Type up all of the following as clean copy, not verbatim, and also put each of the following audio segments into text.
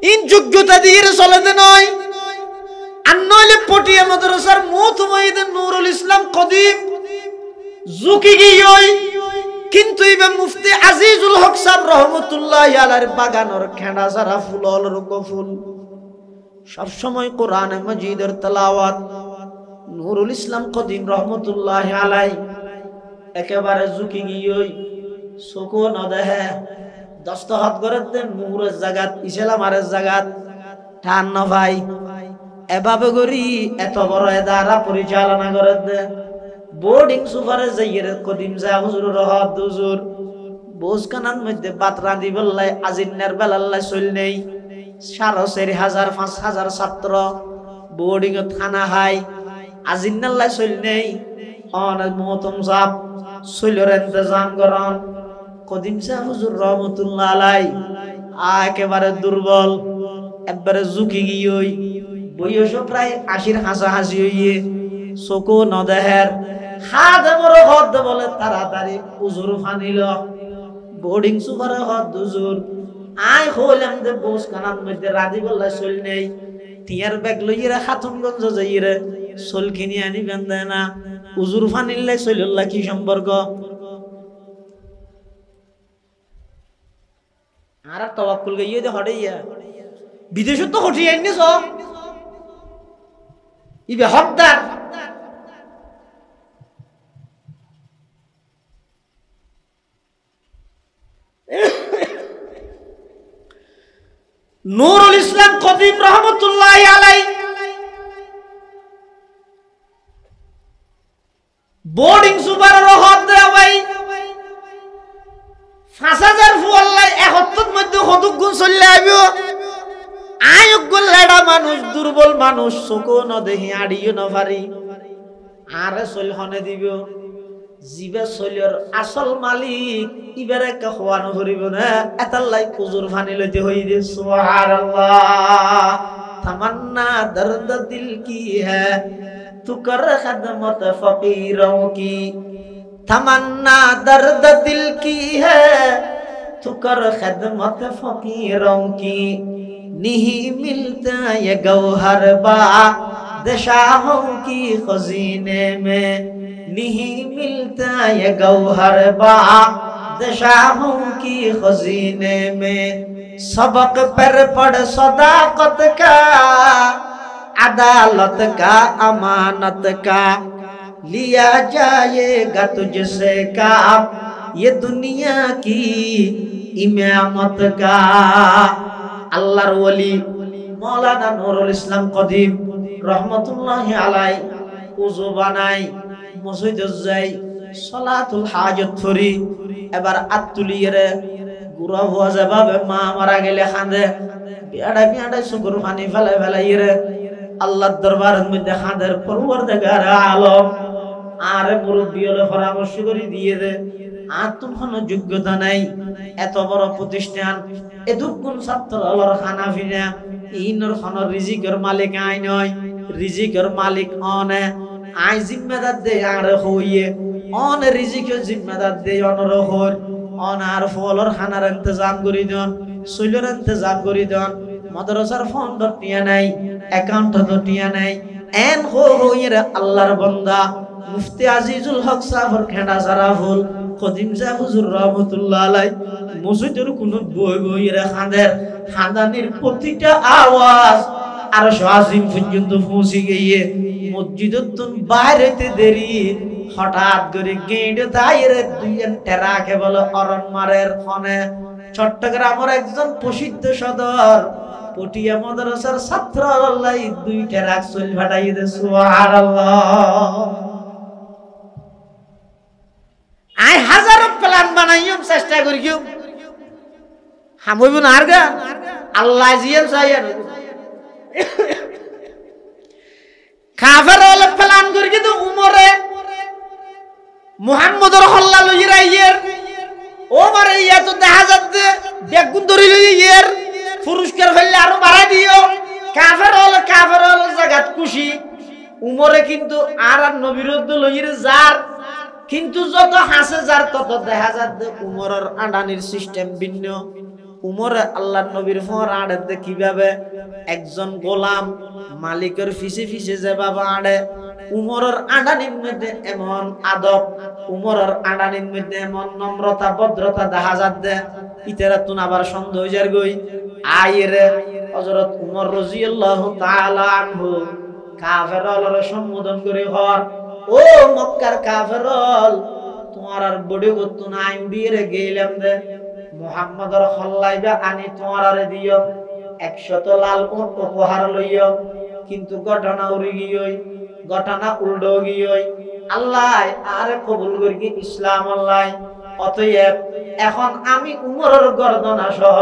In যোগ্যতা দিয়ে চলেতে নয় আর নইলে পটিয়া মাদ্রাসার মুহতমিদ নুরুল ইসলাম কদিম ঝুঁকি গিয়ে কিন্তু ইবে মুফতি আজিজুল হক সাহেব রহমতুল্লাহি আলাইহির বাগানের খেঁড়া সারা ফুল অলরুক ফুল সব সময় কোরআন মাজিদের তেলাওয়াত নুরুল ইসলাম কদিম রহমতুল্লাহি আলাইহি একেবারে ঝুঁকি গিয়ে চকু ন দেহে দস্তখত করে দেন নূরের জাগাত ইসলামের জাগাত টান ন ভাই এভাবে করি এত বড় এদারা পরিচালনা করে দেন বোর্ডিং সুপারে যাইয়ে কদিম যা হুজুর রহত হুজুর বোঝখানার মধ্যে বাত রাঁধি বললাই আজিন্নার বেলাল্লাই চল নেই 4,500 5,000 ছাত্র বোর্ডিং থানা হাই আজিন্নাল্লাই চল নেই অনেক মহতম সাহেব চলের ইন্তজাম করন কদিম শাহ হুজুর রহমতুল্লাহ আলাইহি একেবারে দুর্বল একবারে ঝুঁকি গিয়ে বয়স প্রায় 80-র হাসাহাসি হইয়ে চকু ন দেহের হাত আমার হদ বলে তাড়াতাড়ি হুজুর ফানিল বোর্ডিং সুপারে হদ হুজুর আয় হইলাম যে বোস কানার মধ্যে রাধি বললাই চল নেই টিয়ার ব্যাগ লইয়ে খাতুনগঞ্জ যাইয়ে চল কিনি আনি বেঁধে না হুজুর ফানিলে চলল্লা কি সম্পর্ক আর তওয়াক্কুল গইয়ে দে হড়াইয়া বিদেশ তো হঠিয়ে আইনিস ইবে হকদার নুরুল ইসলাম কদিম রহমতুল্লাহি আলাইহি বোর্ডিং সুপার রহত দে ভাই 5,000 ফুয়াল্লাই 71 মধ্যে হদুক গুণ চলে আইবো আয়োগ্য লেডা মানুষ দুর্বল মানুষ চকু ন দেহি আড়িও ন পারি আরে চল হনে দিব জিবে চলির আসল মালিক ইবারে কা খোয়ানো করিব না এতাল্লাই হুজুর ফানি লইতে হই দে সুবহানাল্লাহ तमन्ना दर्द दिल की है तू कर खदमत फकीरों की तमन्ना दर्द दिल की है तू कर खदमत फकीरों की नहीं मिलता ये गौहर बादशाहों की खजीने में नहीं मिलता ये गौहर बादशाहों की खजीने में सबक पर पढ़ सदाकत का अदालत का अमानत का लिया जाएगा तुझसे काम ये दुनिया की इमामत का अल्लाहर वली मौलाना नूरुल इस्लाम कदीम रहमतुल्लाहि अलैहि उजु बानाई मस्जिद যাই সালাতুল হাজত করি এবার আত্তুলিয়ে গুরা হওয়া যাবে মা মারা গেলে কাঁদে বিয়াডা বিয়াডা সুগুর পানি ফেলাই ফেলাই রে আল্লাহর দরবারের মধ্যে কাঁদের পরওয়ারদিগার আলম আরে মুরব্বি হলে পরামর্শ করে দিয়ে দে আর তুমি কোনো যোগ্যতা নাই এত বড় প্রতিষ্ঠান এ দুগুণ ছাত্র আল্লাহর খানা ফিনা ইনর খানা রিজিকের মালিক আই নয় রিজিকের মালিক অনে আই জিম্মেদার দে আর হইয়ে অন রিজিকের জিম্মেদার দে অনর হর অনার ফলর খানার ইন্তজাম করি দেন সইলের ইন্তজাম করি দেন মাদ্রাসার ফান্ড টিয়া নাই অ্যাকাউন্ট তো টিয়া নাই এন হইয়ে আল্লাহর বান্দা মুফতি আজিজুল হক সাহেবের খেঁড়া সারা ফুল কদিম শাহ হুজুর রহমতুল্লাহ আলাইহি মসজিদের কোন বই বইয়ের খাঁদের খাঁদানির প্রতিটা আওয়াজ আর আজিম পর্যন্ত পৌঁছে গিয়ে মসজিদের তুন বাইরেতে দেরি হঠাৎ করে গেঁড়ে দাইরে দুইজন টেরাকে বলে অরণমারের ফনে চট্টগ্রামের একজন প্রসিদ্ধ সদর পটিয়া মাদ্রাসার ছাত্র আল্লাহ দুই টেরাক চল ভাটাই দে সুবহানাল্লাহ আই হাজারো প্ল্যান বানাইম চেষ্টা করি কিউ হামইব না আরগা আল্লাহ জিয়েল চাইয়েন কাফের হলে প্ল্যান করি কিন্তু উমরে মুহাম্মদর হল্লা লইরা ইয়ের ওমরে ইয়া তো দেখা যাচ্ছে বেগুন ধরি লই ইয়ের পুরস্কার হইলে আরো বাড়াই দিও কাফের হলে জায়গা খুশি উমরে কিন্তু আর নবিরুদ্ধ লইরে যার কিন্তু যত হাসে যার তত দেখা যাচ্ছে উমরের আডানির সিস্টেম ভিন্ন উমর আল্লাহর নবীর ফর আড়ে কিভাবে একজন গোলাম মালিকের ফিসে ফিসে যে বাবা আড়ে উমরের আড়ানির মধ্যে এমন আদব উমরের আড়ানির মধ্যে এমন নম্রতা ভদ্রতা দেখা যাচ্ছে ইতারা তুন আবার সন্দেহ হয়ে যার গই আইরে হযরত উমর রাদিয়াল্লাহু তাআলা আনহু কাফেরদের সম্বোধন করে হর ও মক্কার কাফেরল তোমার আর বডি গত নাই উড়িয়ে গেলাম দে মুহাম্মাদর খল্লাইবা আনি তোমার আর দিও 100 লাল উট উপহার লইও কিন্তু ঘটনা উড়ি গিয়ই ঘটনা উল্টো গিয়ই আল্লাহ আর কবুল করি ইসলাম আল্লাহ অতএব এখন আমি উমরের গর্দনা সহ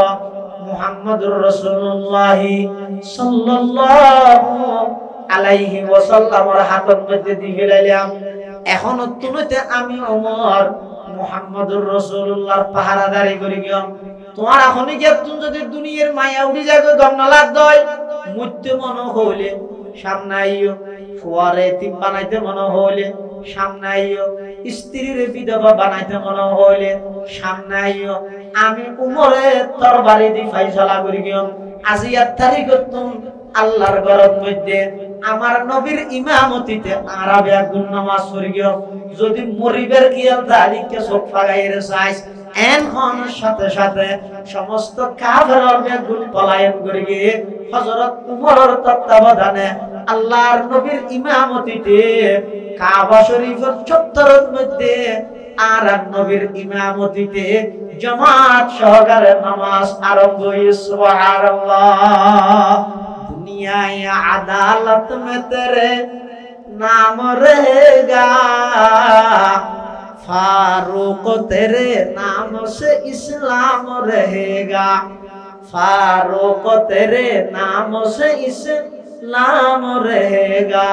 মুহাম্মদুর রাসূলুল্লাহ সাল্লাল্লাহু আলাইহি ওয়াসাল্লামের হাতের মধ্যে দিয়ে ফেলাইলাম এখন তুলতে আমি ওমর মুহাম্মদুর রাসূলুল্লাহর পাহারাদারি করি গিয়া তোমার এখনই কি তুমি যদি দুনিয়ার মায়া উড়ি যাবে গমনালাদ দয় মুত্তে মন হইলে সামনে আইও ফুয়ারে তিন বানাইতে মন হইলে সামনে আইও স্ত্রীর বিধবা বানাইতে মন হইলে সামনে আইও আমি উমরে তরবারি দি ফয়সালা করি গিয়া আজিয়ার তারিখ তুম আল্লাহর ঘরের মধ্যে আমার নবীর ইমামতিতে আরবে গুণ নামাজ পড়ি গিয়া যদি মরিবের কিয়াল তালিকে চোখ ফাগাইরে চাইস এখন সাথে সাথে সমস্ত কাফেরর বেগুন পলায়ন করে গিয়ে হযরত উমরের তত্ত্বাবধানে আল্লাহর নবীর ইমামতিতে কাবা শরীফের চত্বরের মধ্যে আর নবীর ইমামতিতে জামাত সহকারে নামাজ আরম্ভ হইছে সুবহানাল্লাহ दुनिया अदालत में तेरे नाम रहेगा फारूक तेरे नाम से इस्लाम रहेगा फारूक तेरे नाम से इस्लाम रहेगा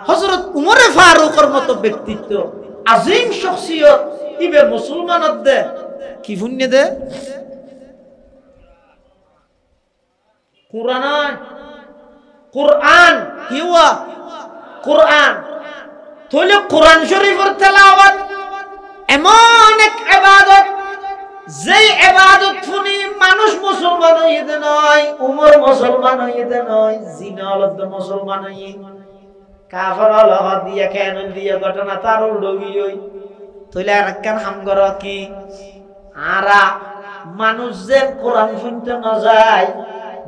हजरत उमर फारूकर मत व्यक्तित्व अजीम शख्सियत इबे मुसलमान दे की पुण्य दे कुरान कुरान हिवा कुरान তোলে কোরআন শরীফের তেলাওয়াত এমন এক ইবাদত যেই ইবাদত শুনি মানুষ মুসলমান হইতে নয় উমর মুসলমান হইতে নয় জিনা হলদ মুসলমান হই কাফের হলদ দিয়া কেন দিয়া ঘটনা তার উল্ডগি হই তোলে আর কান হাম কর কি আরা মানুষ যে কোরআন শুনতে না যায়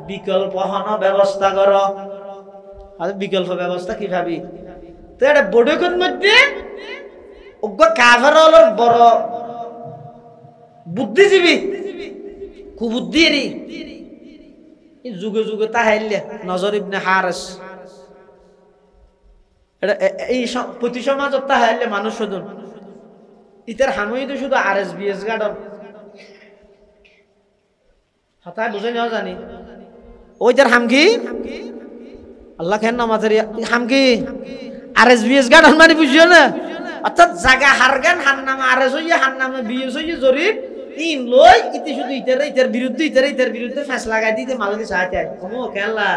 বিকল্প হন ব্যবস্থা করো আর বিকল্প ব্যবস্থা কি ভাবি তো এটা বড়কত মধ্যে ওগ কাফেরর বড় বুদ্ধিজীবী কুবুদ্ধিরি এই যুগে যুগে তাহাইলে নজর ইবনে হারিস এটা এই প্রতি সমাজত তাহাইলে মানুষ শুধু ইতার হামইতে শুধু আরএস বিএস গার্ডন হতায় বুঝে না জানি ওইটার হাম কি আল্লাহ কেন নামাজের হাম কি আরএসবিএস গান মানে বুঝিও না অর্থাৎ জায়গা হারগান হার নামে আরএস হইয়া হার নামে বিএস হইয়া জরিপ ইন লই ইতি শুধু ইতার বিরুদ্ধে ফেসলা লাগাই দিতে মাঝে সাহায্য আয় কমো খেলা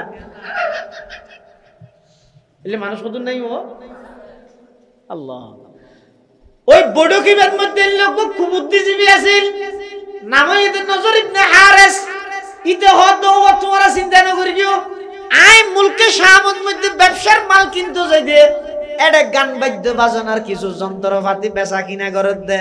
এলে মানুষ কত নাই ও আল্লাহ ওই বড় কিবার মধ্যে লোক কুবুদ্ধিজীবী আছিল নাম এদের নজর ইবনে হারিস ইতে হতো তোমরা চিন্তা না করিও আই মুলকে শামত মধ্যে ব্যবসার মাল কিনতে যাই দে এটা গান বাদ্য বাজনার কিছু যন্ত্রপাতি বেচা কিনা করে দে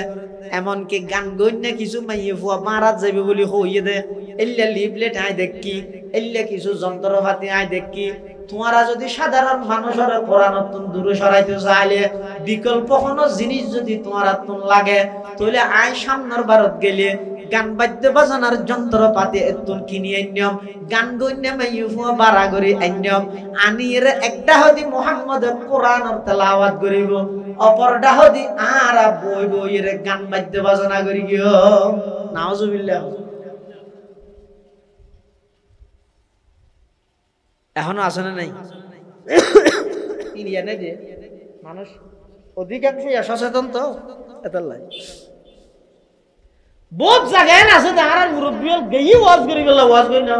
এমন কি গান গইনা কিছু মাইয়ে ফুয়া মারাত যাবে বলি হইয়ে দে এল্লা লিফলেট আই দেখি এল্লা কিছু যন্ত্রপাতি আই দেখি তোমরা যদি সাধারণ মানুষের কোরআনতন দূরে সরাইতে চাইলে বিকল্প কোনো জিনিস যদি তোমরা তুন লাগে তাহলে আই সামনের ভারত গেলে গান বাদ্য বাজনার যন্ত্রপাতি এতুন কিনি আইনম গান গইনা মাইফুয়া বাড়া করে আইনম আনির একটা হদি মুহাম্মদের কোরআনের তেলাওয়াত করিব অপরটা হদি আর বই বইয়ের গান বাদ্য বাজনা করি গিও নাউজুবিল্লাহ এখনো আছে না নাই ইন্ডিয়া নেই যে মানুষ অধিকাংশই সচেতন তো এতাল্লাই বহুত জায়গায় আছে তাহার মুরব্বী গেই ওয়াজ করে গেল ওয়াজ করে না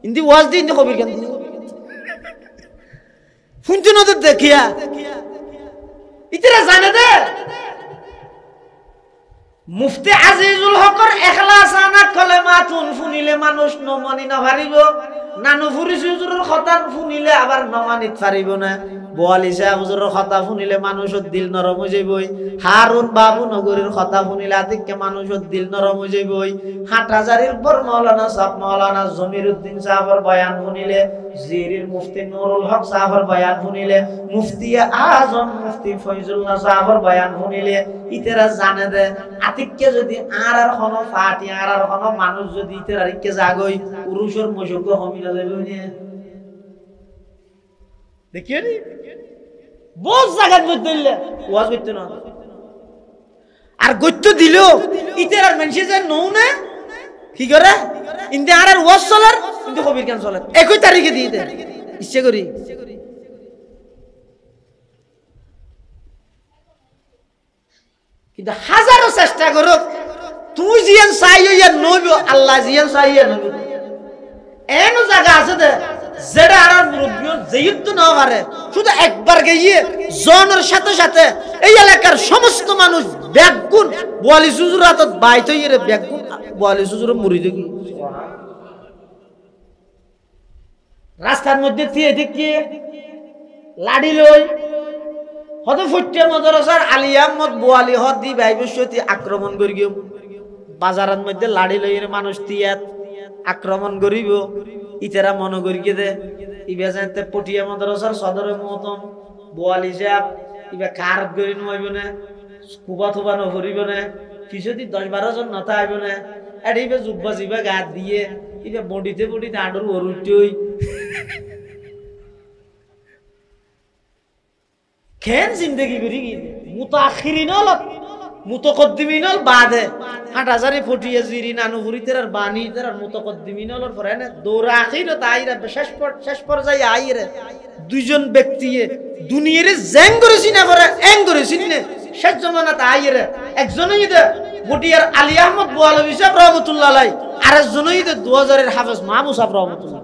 ইন্দি ওয়াজ দি ইন্দি কবির কেন শুনছো না তো দেখিয়া ইতরা জানে দে মুফতি আজিজুল হকর এখলা মানি না পারিব নানু ফুরি হুজুরের কথা শুনিলে আবার নমানিত পারিব না বোয়ালি সাহেব হুজুরের কথা শুনিলে মানুষের দিল নরম হয়ে যাবই হারুন বাবু নগরীর কথা শুনিলে আতিককে মানুষের দিল নরম হয়ে যাবই হাটহাজারির পর মাওলানা সাহেব মাওলানা জমিরউদ্দিন সাহেবের বয়ান শুনিলে জিরির মুফতি নুরুল হক সাহেবের বয়ান শুনিলে মুফতি আজম মুফতি ফয়জুল্লাহ সাহেবের বয়ান শুনিলে ইতেরা জানে দে আতিককে যদি আর কোনো ফাটি আর কোনো মানুষ যদি ইতেরা রিকে জাগই পুরুষের মশক হমিলা যাবে না দেখিও নি বহুত জায়গায় মধ্যে দিলে ওয়াজ করতে না আর গত্য দিল ইতেরার মানুষে যে নৌ না কি করে ইন্দে আর ওয়াজ চলার কিন্তু কবির কেন চলে 21 তারিখে দিয়ে দে ইচ্ছে করি কিন্তু হাজারো চেষ্টা করো তুই জিয়ান চাইয়া নইব আল্লাহ জিয়ান চাইয়া নইব এনো জায়গা আছে দে যেটা আর মুরব্বী যেইতো না পারে শুধু একবার গিয়ে জনের সাথে সাথে এই এলাকার সমস্ত মানুষ ব্যাগুন বোয়ালি হুজুর হাতত বাইত হইরে ব্যাগুন বোয়ালি হুজুর মুরিদ কি রাস্তার মধ্যে থিয়ে দেখি লাড়ি লই হত ফুটিয়া মাদ্রাসার আলী আহমদ বোয়ালি হদ দি ভাইবসতি আক্রমণ করি গিয়ে বাজারের মধ্যে লাড়ি লইয়ের মানুষ তিয়াত আক্রমণ করিব ইতেরা মনে করি দে ইবা জানতে পটিয়া মাদ্রাসার সদর মহতম বোয়ালি সাহেব ইবা কার করি নইব না কুবা থুবা নকরিব না কিছুদিন 10-12 জন নথা আইব না আর ইবা জুব্বা জিবা গাত দিয়ে ইবা বডিতে বডিতে আডর ওরুটই কেন জিন্দগি করি কি মুতাখিরিন হল মুতাকদ্দিমিন হল বাদে হাটহাজারি ফটিয়া জিরি নানুপুরি তেরার বানি তেরার মুতাকদ্দিমিন হল পরে না দৌড়া আখির তাইরা শেষ পর্যায়ে আইরে দুইজন ব্যক্তি দুনিয়ার জ্যাং করেছি না করে এং করেছি না শেষ জমানাত আইরে একজনই দে ফটিয়ার আলী আহমদ বোয়ালবি সাহেব রহমতুল্লাহ আলাই আরেকজনই দে 2000 এর হাফেজ মাহমুদ সাহেব রহমতুল্লাহ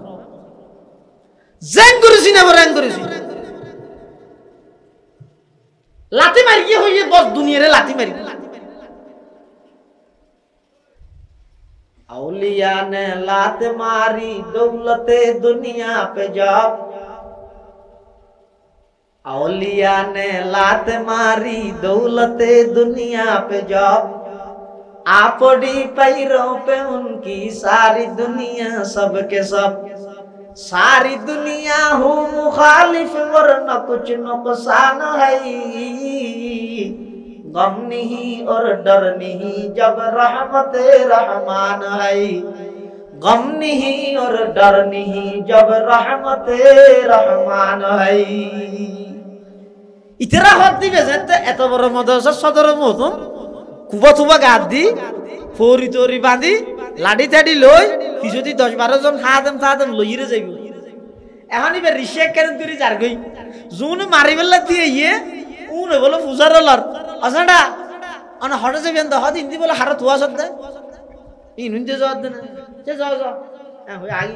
জ্যাং করেছি না করে এং করেছি লাতি মারি কি হইয়ে বস দুনিয়ারে লাতি মারি औलिया ने लात मारी दौलते दुनिया पे जब औलिया ने लात मारी दौलते दुनिया पे जब आपड़ी पैरों पे उनकी सारी दुनिया सब के सब सारी दुनिया हो मुखालिफ वरना कुछ नुकसान है गम नहीं और डर नहीं जब रहमत रहमान है गम नहीं और डर नहीं जब रहमत रहमान है इतरा होती बेजते এত বড় মাদ্রাসা সদর মহতম কুবা তুবা গাদ দি ফরি তরি বাঁধি লাডি টাডি লই কিছুদি 10-12 জন খাদম লইরে যাইব এখন ইবে রিশেক কেন করি যার গই জুন মারিবেলা দিয়ে ইয়ে উনে বলে ফুজারলার আসাডা আনা হড়ে যাবেন তো হদ ইন্দি বলে হারত ওয়াজ দে ইনুনতে যাওয়ার দে না যে যাও হই আই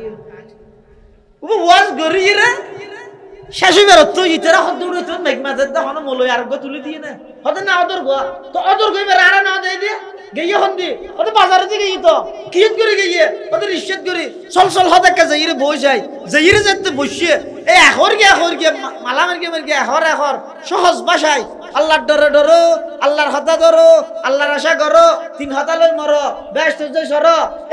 ও ওয়াজ গরিরে শেষ হইবার তো ইতরা হদ দৌড়ে তো মেঘমাতে দে হন মলই আর গো তুলি দিয়ে না হদ না অদর গো তো অদর গইবার আর না দেই দিয়ে গইয়ে হন্দি ওতে বাজারে দিকে তো কিয়ত করে গইয়ে ওতে রিশত করে চল হদ একটা যাইরে বই যায় যাইরে যেতে বসিয়ে এই এখন গিয়া মালা মার গিয়া এখন সহজ ভাষায় আল্লাহর ডরে ডরো আল্লাহর কথা ধরো আল্লাহর আশা করো 3 হতা লই মরো বেশ তো সর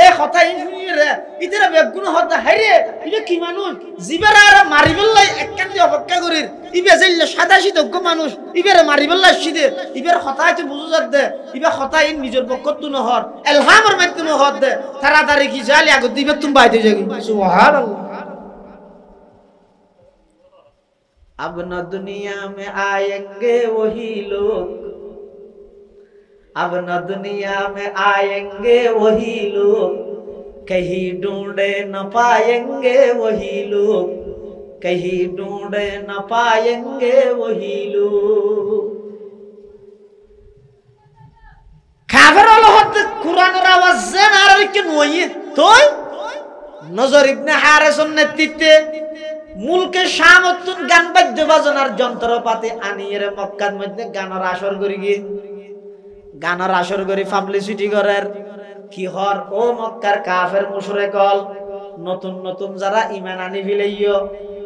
এই কথা ইনরে ইতরা বেগুন হতা হাইরে ইবে কি মানুষ জিবার আর মারিবল্লাই এককান্তি অপেক্ষা করির ইবে যাইলে সাদাশি দগ্গ মানুষ ইবেরে মারিবল্লাই সিদে ইবের কথা হইতে বুঝু যাতে ইবে কথা ইন নিজের পক্ষত নহর এলহামের মাধ্যমে হদ দে তাড়াতাড়ি কি জালি আগ দিবে তুমি বাইতে যাবি সুবহানাল্লাহ अब न दुनिया में आएंगे वही लोग अब न दुनिया में आएंगे वही लोग कहीं ढूंढे न पाएंगे वही लोग कहीं ढूंढे न पाएंगे वही लोग काफिर लोग कुरान आवाज से नारे के नोये तो नजर इब्ने हारिस नेतृत्वे মুলকে শামতুন গান বাদ্য বাজনার যন্ত্রপাতি আনিয়ে মক্কার মধ্যে গানের আসর করি গিয়ে গানের আসর করি পাবলিসিটি করার কি হর ও মক্কার কাফের মুশরিক হল নতুন নতুন যারা ইমান আনি ফিলাইও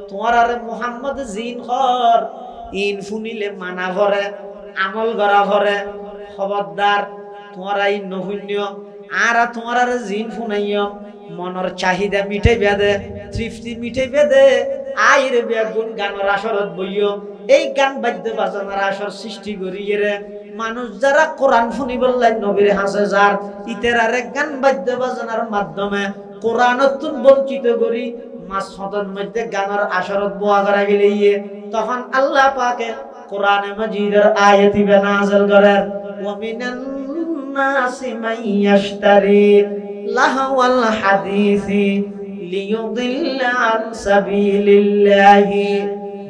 তোমার আরে মুহাম্মদ জিন হর ইন ফুনিলে মানা ভরে আমল করা ভরে খবরদার তোমার এই নহুন্য আর তোমার আরে জিন ফুনাইও মনের চাহিদা মিঠে বেদে তৃপ্তি মিঠে বেদে আইরে বেগুন গানের আসরত বইও এই গান বাদ্য বাজনার আসর সৃষ্টি করিয়ে রে মানুষ যারা কোরআন শুনি বললেন নবীর হাসে যার ইতেরারে গান বাদ্য বাজনার মাধ্যমে কোরআনতুন বঞ্চিত করি মাস হতন মধ্যে গানের আসরত বোয়া করা গেলে তখন আল্লাহ পাকে কোরআনে মাজিদের আয়াতি নাযিল করেন ওয়া মিনান নাসি মান ইয়াশতারি লাহওয়াল হাদিসি লিয়ুদিল্লা আন সাবিলিল্লাহি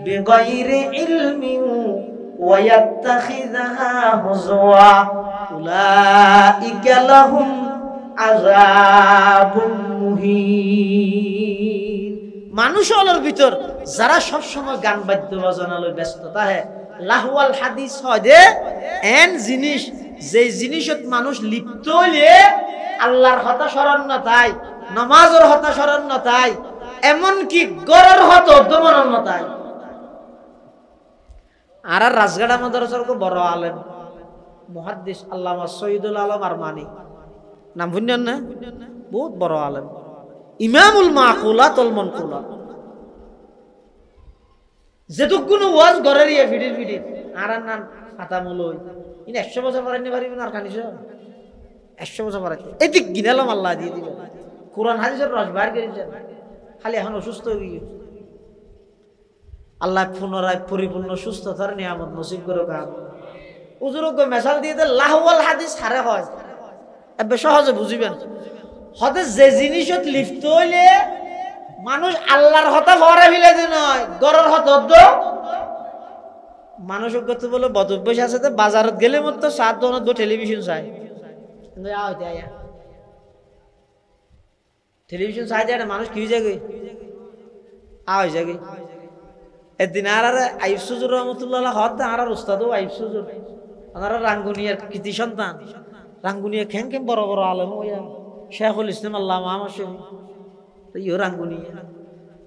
বিগাইরি ইলমিন ওয়া ইয়াত্তাখিযহা হুজওয়া উলাইকা লাহুম আযাবুম মুহিন। মানুষের ভিতর যারা সব সময় গান বাদ্য বাজনায় ব্যস্ততা হে লাহওয়াল হাদিস হয় দে এন জিনিস যে জিনিসত মানুষ লিপ্ত হইলে আল্লাহর কথা স্মরণ না তাই নামাজের কথা স্মরণ না তাই এমন কি গরের হত দমন না তাই আর রাজগাড়া মাদ্রাসার বড় আলেম মুহাদ্দিস আল্লামা সৈয়দুল আলম আরমানি নাম শুনেন না বহুত বড় আলেম ইমামুল মাকুলাত ওয়াল মানকুলাত যেটুকুনো ওয়াজ গরের ইয়ে ফিডির ফিডির আর নাম খাতামুলই ইন 100 বছর পরে নি পারিবেন আর কানিস 100 বছর পরে এদিক গিনালাম আল্লাহ দিয়ে দিবেন কোরআন হাদিসের রস বাইর করেছেন খালি এখন অসুস্থ হয়ে গিয়ে আল্লাহ পুনরায় পরিপূর্ণ সুস্থতার নিয়ামত নসিব করে কাম উজুরক মেসাল দিয়ে দে লাহওয়াল হাদিস হারে হয় এবে সহজে বুঝিবেন হতে যে জিনিসত লিপ্ত হইলে মানুষ আল্লাহর হতা ভরে ফেলে দে নয় গরর হত মানুষ কত বলে বদভ্যাস আছে তো বাজারত গেলে মত 7 দোকানত টেলিভিশন চাই কিন্তু টেলিভিশন চাই দেয় মানুষ কি যায় গই হয়ে যায় গই একদিন আর আইব সুজুর রহমতুল্লাহ হত আর উস্তাদও আইব সুজুর ওনারা রাঙ্গুনিয়ার কৃতি সন্তান রাঙ্গুনিয়া খেং খেম বড় বড় আলম হইয়া শেখুল ইসলাম আল্লামা আমার শহীদ তো ইও রাঙ্গুনিয়া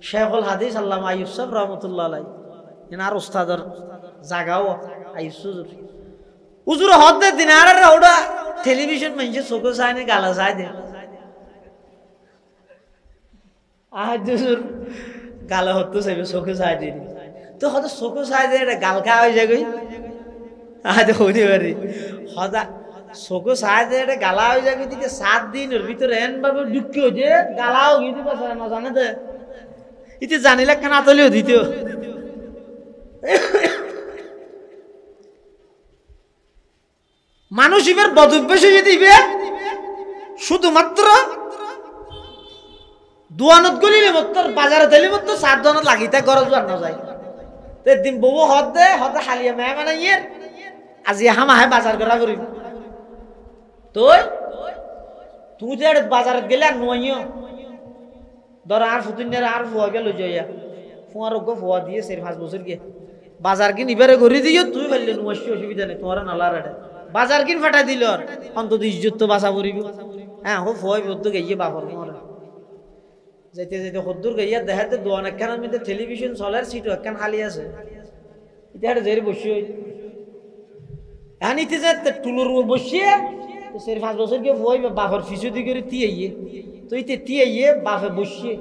শেখুল হাদিস আল্লামা আইব সাহেব রহমতুল্লাহ আলাই আর উস্তাদর জাগাও আইব সুজুর উজুর হত দিন আর ওটা টেলিভিশন মানুষের চোখে চায় না গালা চায় দে আহুর গালা হতো চাইবে চোখে চায় দিন তো হয়তো চোখে চায় দে এটা গাল খা হয়ে যায় গই হতে পারি সদা চোখে চায় দে এটা গালা হয়ে যায় দিকে 7 দিনের ভিতরে এন ভাবে দুঃখ যে গালাও গিয়ে পাশে না জানে দে ইতি জানিলে কেন আতলিও দিত মানুষ এবার বদভ্যাস হয়ে দিবে শুধুমাত্র দোয়ানত গলিলে মত বাজারে দিলে মত 7 দোয়ানত লাগিতে গরজ আর না যায় তে দিন বউ হদ দে হদ হালিয়া মে মানে ইয়ের আজি হামাহে বাজার করা করি তুই যে বাজারত গেলে আর নইও ধর আর ফুতুনের আর ফুয়া গেল জয়া ফুয়ার গো ফুয়া দিয়ে 4-5 বছর গিয়ে বাজার কিন ইবারে ঘুরি দিও তুই ফেললে নমস্য অসুবিধা নেই তোমার নালার এটা বাজার কিন ফাটা দিল অন্তত ইজ্জত তো বাঁচা পড়িব হ্যাঁ হো ফুয়াই বদ্ধ গিয়ে বাপর তোমার যাইতে যাইতে হদ্দুর গিয়া দেখাতে দোয়ান একখানের মধ্যে টেলিভিশন চলার সিট একখান খালি আছে এটা জেরে বসি এখন ইতে যে টুলুর বসিয়ে 4-5 বছর গিয়ে ফুয়াই বাপর ফিসু দি করে তিয়াইয়ে তো ইতে তিয়াইয়ে বাপে বসিয়ে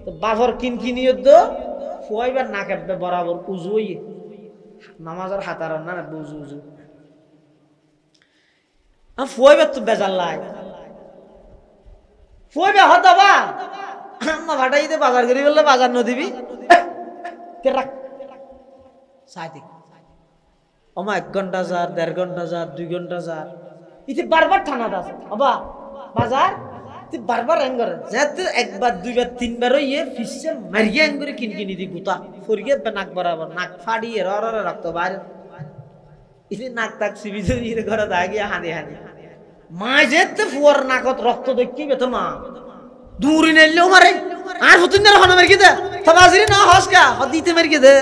তো বাপর কিনিয়ে দো ফুয়াইবার না কাটবে বরাবর উজু হইয়ে নামাজের হাতার না বুঝু উজু ফুয়াইবার তো বেজার লাই ফুয়াইবে হতাবা আম্মা ভাটাইতে বাজার করি বললে বাজার ন দিবি ওমা 1 ঘন্টা যার 1.5 ঘন্টা যার 2 ঘন্টা যার ইতে বারবার থানা দাস বাবা বাজার তুই বারবার এং করে যেতে একবার দুইবার তিনবার ইয়ে ফিসে মারিয়ে এং করে কিনি দি গুতা ফরিয়ে নাক বরাবর নাক ফাড়িয়ে ররে রক্ত বাইরে ইতে নাক তাক সিবিজে ইরে ঘরে দাগিয়া হানি হানি মা যেতে ফুয়ার নাকত রক্ত দেখিবে তো মা দূরি নেলেও মারে আর ফুতুনের হন মারি দে তবাজিরি না হসকা হদিতে মারি দে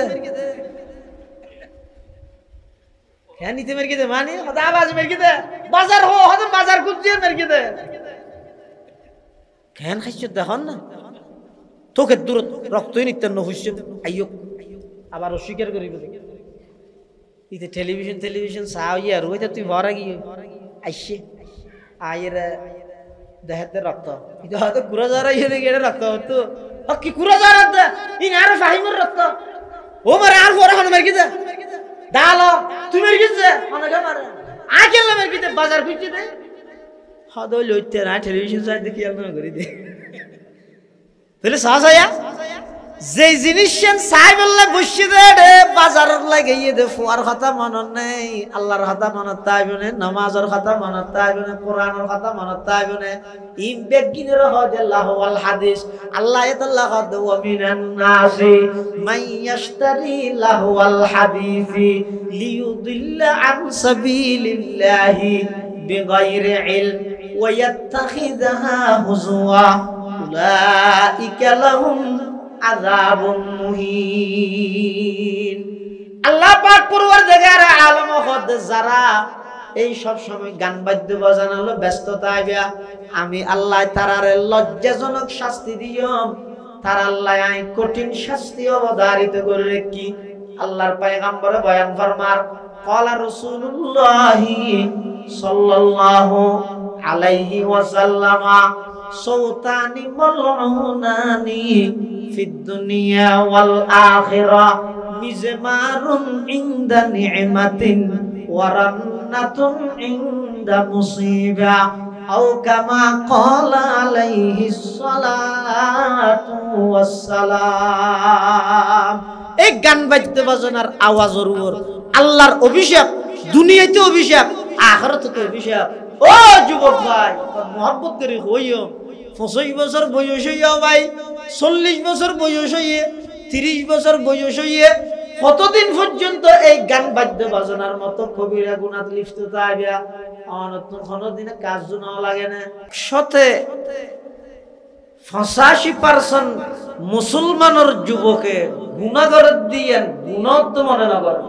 কেন নিতে মারি দে মানে হদা আওয়াজ মারি দে বাজার হো হদ বাজার কুজিয়ে মারি দে কেন খাইছ দেখুন না তোকে দূরত রক্তই নিত্যান্ন হইছে আইয়ক আবার অস্বীকার করিব ইতে টেলিভিশন চাও ইয়ার ওইটা তুই ভরা গিয়ে আইসে আয়ের দেহাতে রক্ত এটা হয়তো কুড়া যারা ইয়ে গেলে রক্ত হতো কি কুড়া যারা ইন আর ফাহিমের রক্ত ও মারে আর পরে হন মের কিতে দালো তুমি মের কিতে অনেক মারে আকেল মের কিতে বাজার খুঁজতে দে হদো লইতে না টেলিভিশন চাই দেখি আমরা করি দে তাহলে সাহায্য যে জিনিস চাই বললে বসে দে বাজারের লাগে ইয়ে দে ফুয়ার কথা মনত নেই আল্লাহর কথা মনত তাইবনে নামাজের কথা মনত তাইবনে কোরআনের কথা মনত তাইবনে ইম বেগিনের হদে লাহু আল হাদিস আল্লাহ তাআলা কদ ওয়া মিনান নাসি মান ইয়াশতারি লাহু আল হাদিসি লিয়ুদিল্লা আন সাবিলিল্লাহি বিগাইরি ইলম ওয়া ইয়াত্তাখিযাহা হুজওয়া উলাইকা লাহুম আযাবুন মুহিন আল্লাহ পাক পরওয়ারদিগার আলম হদ যারা এই সব সময় গান বাদ্য বাজানো ব্যস্ততা আইবা আমি আল্লাহ তারারে লজ্জাজনক শাস্তি দিয়ম তার আল্লাহ আই কঠিন শাস্তি অবধারিত করে রেখি আল্লাহর পয়গম্বর বয়ান ফরমার ক্বালা রাসূলুল্লাহি সাল্লাল্লাহু আলাইহি ওয়াসাল্লাম সৌতানি মালউনানি ফিদ দুনিয়া ওয়াল আখিরা মিজমারুন ইনদা নি'মাতিন ওয়া রান্নাতুন ইনদা মুসিবা আও কামা ক্বালা আলাইহিস সালাতু ওয়াস সালাম এই গান বাজতে বাজনার আওয়াজের উপর আল্লাহর অভিশাপ দুনিয়াতে অভিশাপ আখিরাতে অভিশাপ ও যুবক ভাই মোহাম্মত করে হইও 25 বছর বয়স হইয়া ভাই 40 বছর বয়স হইয়ে 30 বছর বয়স হইয়ে কতদিন পর্যন্ত এই গান বাদ্য বাজনার মতো কবিরা গুনাত লিপ্ত থাকবে অনন্ত কোনদিনে কাজ জুনা লাগে না সাথে 85% মুসলমানের যুবকে গুনাহগার দিয়েন গুনাহ মনে না করে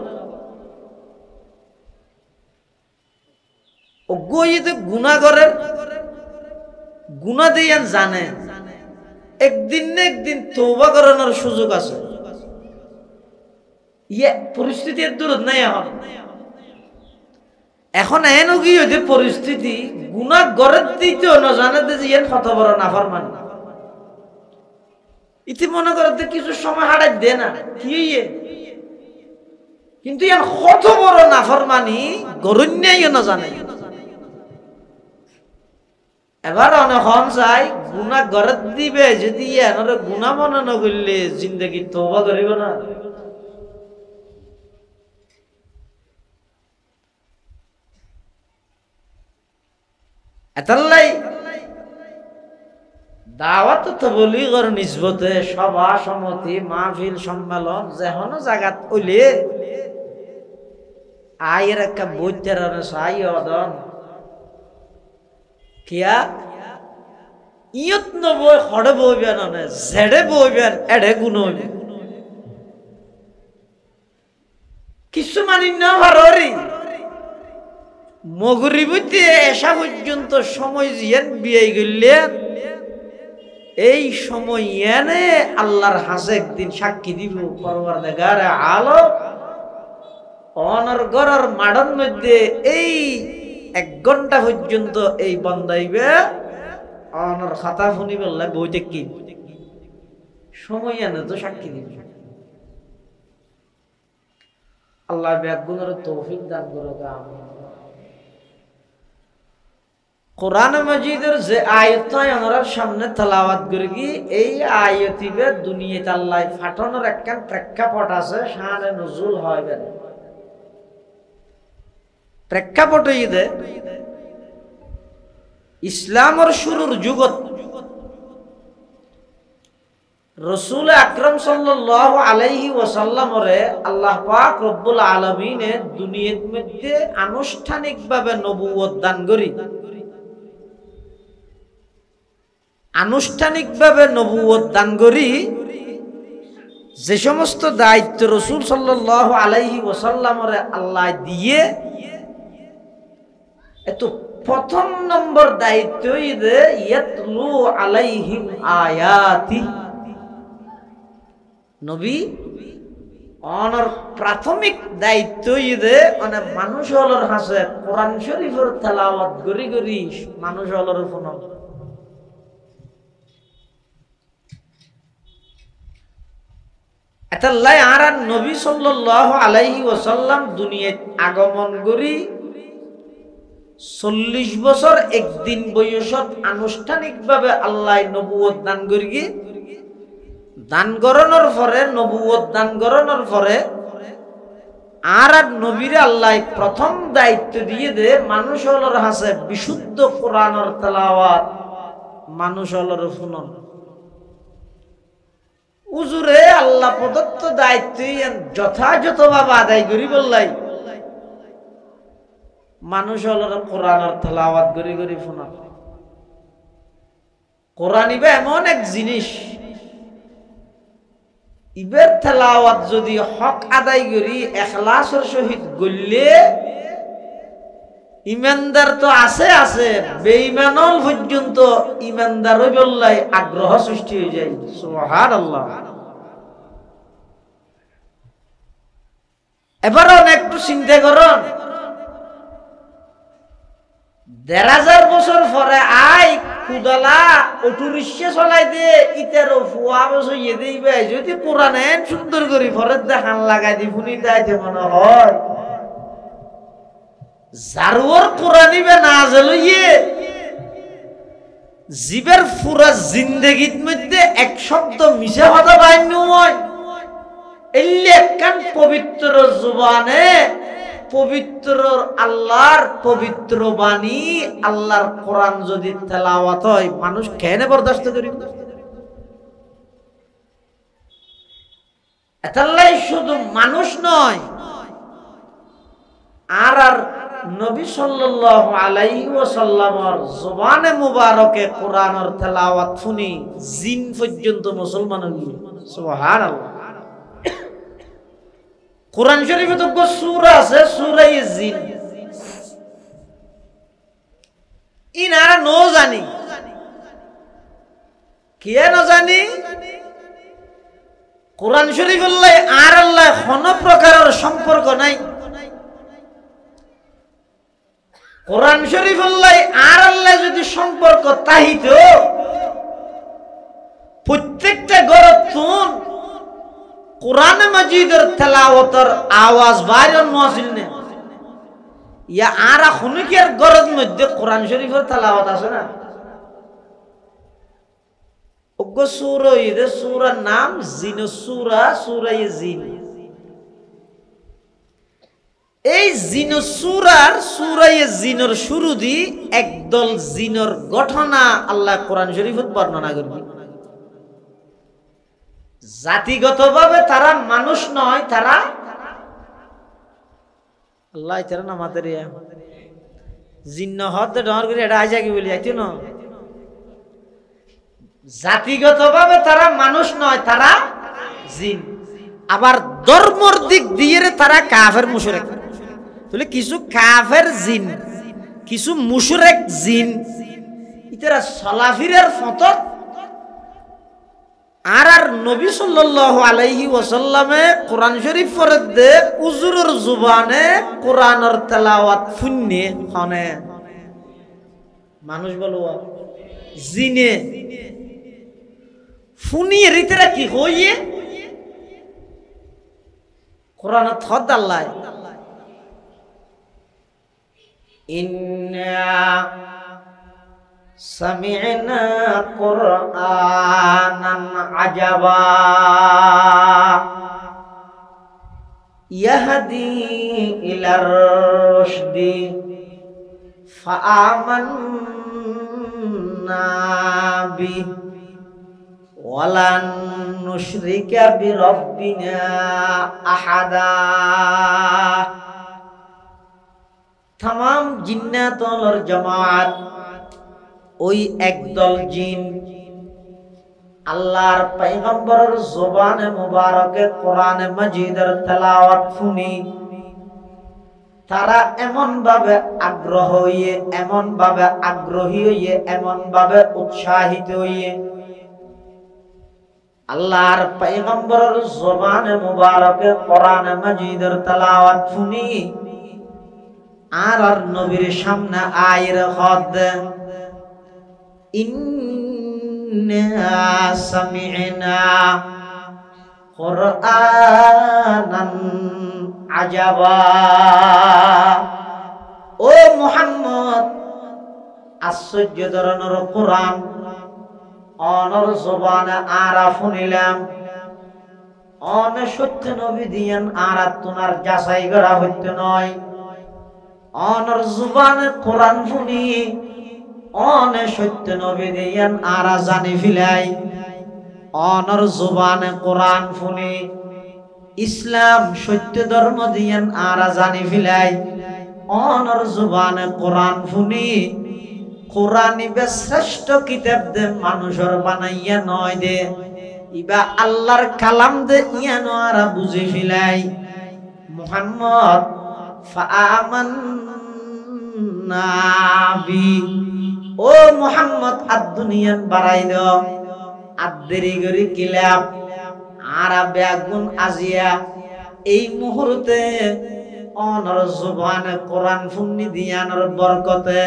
ও গইতে গুনাহগারের গুনাহ দিয়েন জানে একদিন না একদিন তওবা করার সুযোগ আছে ইয়ে পরিস্থিতি এর দূর নাই এখন এন কি হইতে পরিস্থিতি গুনাহগারের দিতে না জানে যে এর কত বড় নাফরমান ইতি মনে করতে কিছু সময় হারাই দে না কি ইয়ে কিন্তু এর কত বড় নাফরমানি গরণ্যাই না জানে এবার অনেকক্ষণ চাই গুনাহ গরত দিবে যদি এনার গুনাহ মনে না করলে জিন্দগি তওবা করিব না এতাল্লাই দাওয়াত তাবলীগের নিসবতে সভা সমিতি মাহফিল সম্মেলন যেহনো জায়গাত হইলে আয়ের একটা বইতের সাই অদন কিয়া ইয়ত নবই হড়ে বইবেন না জেড়ে বইবেন এড়ে গুণ হইবে কিছু মানি না ভারি মগরিবতে এসা পর্যন্ত সময় জিয়ান বিয়ে গেলে এই সময় এনে আল্লাহর হাসে একদিন সাক্ষী দিব পরওয়ারদিগার আলম অনর গরর মাডন মধ্যে এই 1 ঘন্টা পর্যন্ত এই বন্দাইবে অনর খাতা ফুনি বললে বইতে কি সময় এনে তো সাক্ষী দিবে আল্লাহ ব্যাগুনের তৌফিক দান করুক আমিন কোরআন মাজিদের যে আয়াতটা আমরা সামনে তেলাওয়াত করি এই আয়াতিবে দুনিয়াতে আল্লাহ ফাটানোর একখান প্রেক্ষাপট আছে শানে নজুল হইবে প্রেক্ষাপট ইদে ইসলামের শুরুর যুগত রাসূল আকরাম সাল্লাল্লাহু আলাইহি ওয়াসাল্লামরে আল্লাহ পাক রব্বুল আলামিনে দুনিয়ার মধ্যে আনুষ্ঠানিকভাবে নবুয়ত দান করি আনুষ্ঠানিকভাবে নবুয়ত দান করি যে সমস্ত দায়িত্ব রাসূল সাল্লাল্লাহু আলাইহি ওয়াসাল্লামরে আল্লাহ দিয়ে এত প্রথম নম্বর দায়িত্ব ইদে ইয়াতলু আলাইহিম আয়াতি নবী অনর প্রাথমিক দায়িত্ব ইদে মানে মানুষ হলর হাসে কোরআন শরীফের তেলাওয়াত গরি গরি মানুষ হলর ফোন এতাল্লাই আর নবী সাল্লাল্লাহু আলাইহি ওয়াসাল্লাম দুনিয়ায় আগমন করি 40 বছর একদিন বয়সত আনুষ্ঠানিকভাবে আল্লাহ নবুয়ত দান করি দান গরণের পরে নবুয়ত দান গরণের পরে আর নবীরে আল্লাহ প্রথম দায়িত্ব দিয়ে দে মানুষ হলর হাসে বিশুদ্ধ কোরআনের তেলাওয়াত মানুষ হলর শুনন উজুরে আল্লাহ প্রদত্ত দায়িত্ব যথাযথভাবে আদায় করি বললাই মানুষ হলর কোরআনের তেলাওয়াত করি করি শোনা কোরআন ইবে এমন এক জিনিস ইবের তেলাওয়াত যদি হক আদায় করি ইখলাসের সহিত গললে ইমানদার তো আছে আছে বেঈমানল পর্যন্ত ইমানদার হইবল্লাই আগ্রহ সৃষ্টি হয়ে যায় সুবহানাল্লাহ এবার একটু চিন্তা করুন ১,৫০০ বছর পরে আই কুদালা অটোরিক্সা চলাই দে ইতারও ফুয়া বছর ইয়ে দিবে যদি কোরআন এন সুন্দর করে পরে দেখান লাগাই দি শুনি তাইতে মনে হয় জারুয়ার কোরআন ইবে না জলইয়ে জীবের পুরা জিন্দেগির মধ্যে এক শব্দ মিশা কথা বাইন হয় এলি একখান পবিত্র জবানে পবিত্র আল্লাহর পবিত্র বাণী আল্লাহর কোরআন যদি তেলাওয়াত হয় মানুষ কেন বরদাস্ত করি এতাল্লাই শুধু মানুষ নয় আর নবী সাল্লাল্লাহু আলাইহি ওয়াসাল্লামের জবানে মুবারকে কোরআনের তেলাওয়াত শুনি জিন পর্যন্ত মুসলমান হই সুবহানাল্লাহ কোরআন শরীফে তো সূরা আছে সূরা জিন ইনারা নো জানি কে না জানি কোরআন শরীফের লাই আর আল্লাহ কোন প্রকারের সম্পর্ক নাই কোরআন শরীফের লাই আর আল্লাহ যদি সম্পর্ক তাহিত প্রত্যেকটা গরতুন কোরআন মাজিদের তেলাওয়াতের আওয়াজ বাইরন মহসিল নে ইয়া আরা খুনিকের গরদ মধ্যে কোরআন শরীফের তেলাওয়াত আছে না ওগ সূরা ইদে সূরার নাম জিন সূরা সূরা জিন এই জিন সূরার সূরা জিনের শুরু দি একদল জিনের ঘটনা আল্লাহ কোরআন শরীফত বর্ণনা করবে জাতিগতভাবে তারা মানুষ নয় তারা আল্লাহ তারা না মাদের জিন্ন হতে ডর করে এটা আইজা কি বলি আইতো না জাতিগতভাবে তারা মানুষ নয় তারা জিন আবার ধর্মের দিক দিয়ে তারা কাফের মুশরিক তাহলে কিছু কাফের জিন কিছু মুশরিক জিন ইতারা সালাফিরের ফতত আর নবী সাল্লাল্লাহু আলাইহি ওয়াসাল্লামে কোরআন শরীফ পড়ে উজুরের জবানে কোরআনের তেলাওয়াত শুনে হনে মানুষ বলো জিনে শুনিয়ে রিতেরা কি হইয়ে কোরআন থদ আল্লাহ ইন্না সামি'না কুরআনান আজাবা ইয়াহদি ইলার রুশদি ফাআমান্না বি ওয়ালান নুশরিকা বিরাব্বিনা আহাদা तमाम জিন্নাতুল জামাত ওই একদল জিন আল্লাহর পয়গম্বরের জবানে মুবারকে কোরআনে মাজিদের তেলাওয়াত শুনি তারা এমন ভাবে আগ্রহী হইয়ে এমন ভাবে উৎসাহিত হইয়ে আল্লাহর পয়গম্বরের জবানে মুবারকে কোরআন মাজিদের তেলাওয়াত শুনি আর নবীর সামনে আয়ের হদ ইন্না সামি'না কুরআনান আজাবা। ও মুহাম্মদ, আশ্চর্য ধরনের কোরআন অনর জবানে আরা শুনিলাম। অন সত্য নবী দিয়েন আরা তোমার যাচাই করা হইতে নয়। অনর জবানে কোরআন শুনি অন সত্য নবী দিয়েন আরা জানি ফিলাই। অনর জবানে কোরআন শুনি ইসলাম সত্য ধর্ম দিয়েন আরা জানি ফিলাই। অনর জবানে কোরআন শুনি কোরআন ইবে শ্রেষ্ঠ কিতাব দে মানুষের বানাইয়া নয় দে, ইবা আল্লাহর কালাম দে ইয়ানো আরা বুঝে ফিলাই। মুহাম্মদ ফাআমান্না বি, ও মুহাম্মদ আদ দুনিয়ান বাড়াই দাও আদেরি গরি কিলাব আরা বেগুন আজিয়া এই মুহূর্তে অনর জবানে কোরআন ফুন্নি দিয়ানোর বরকতে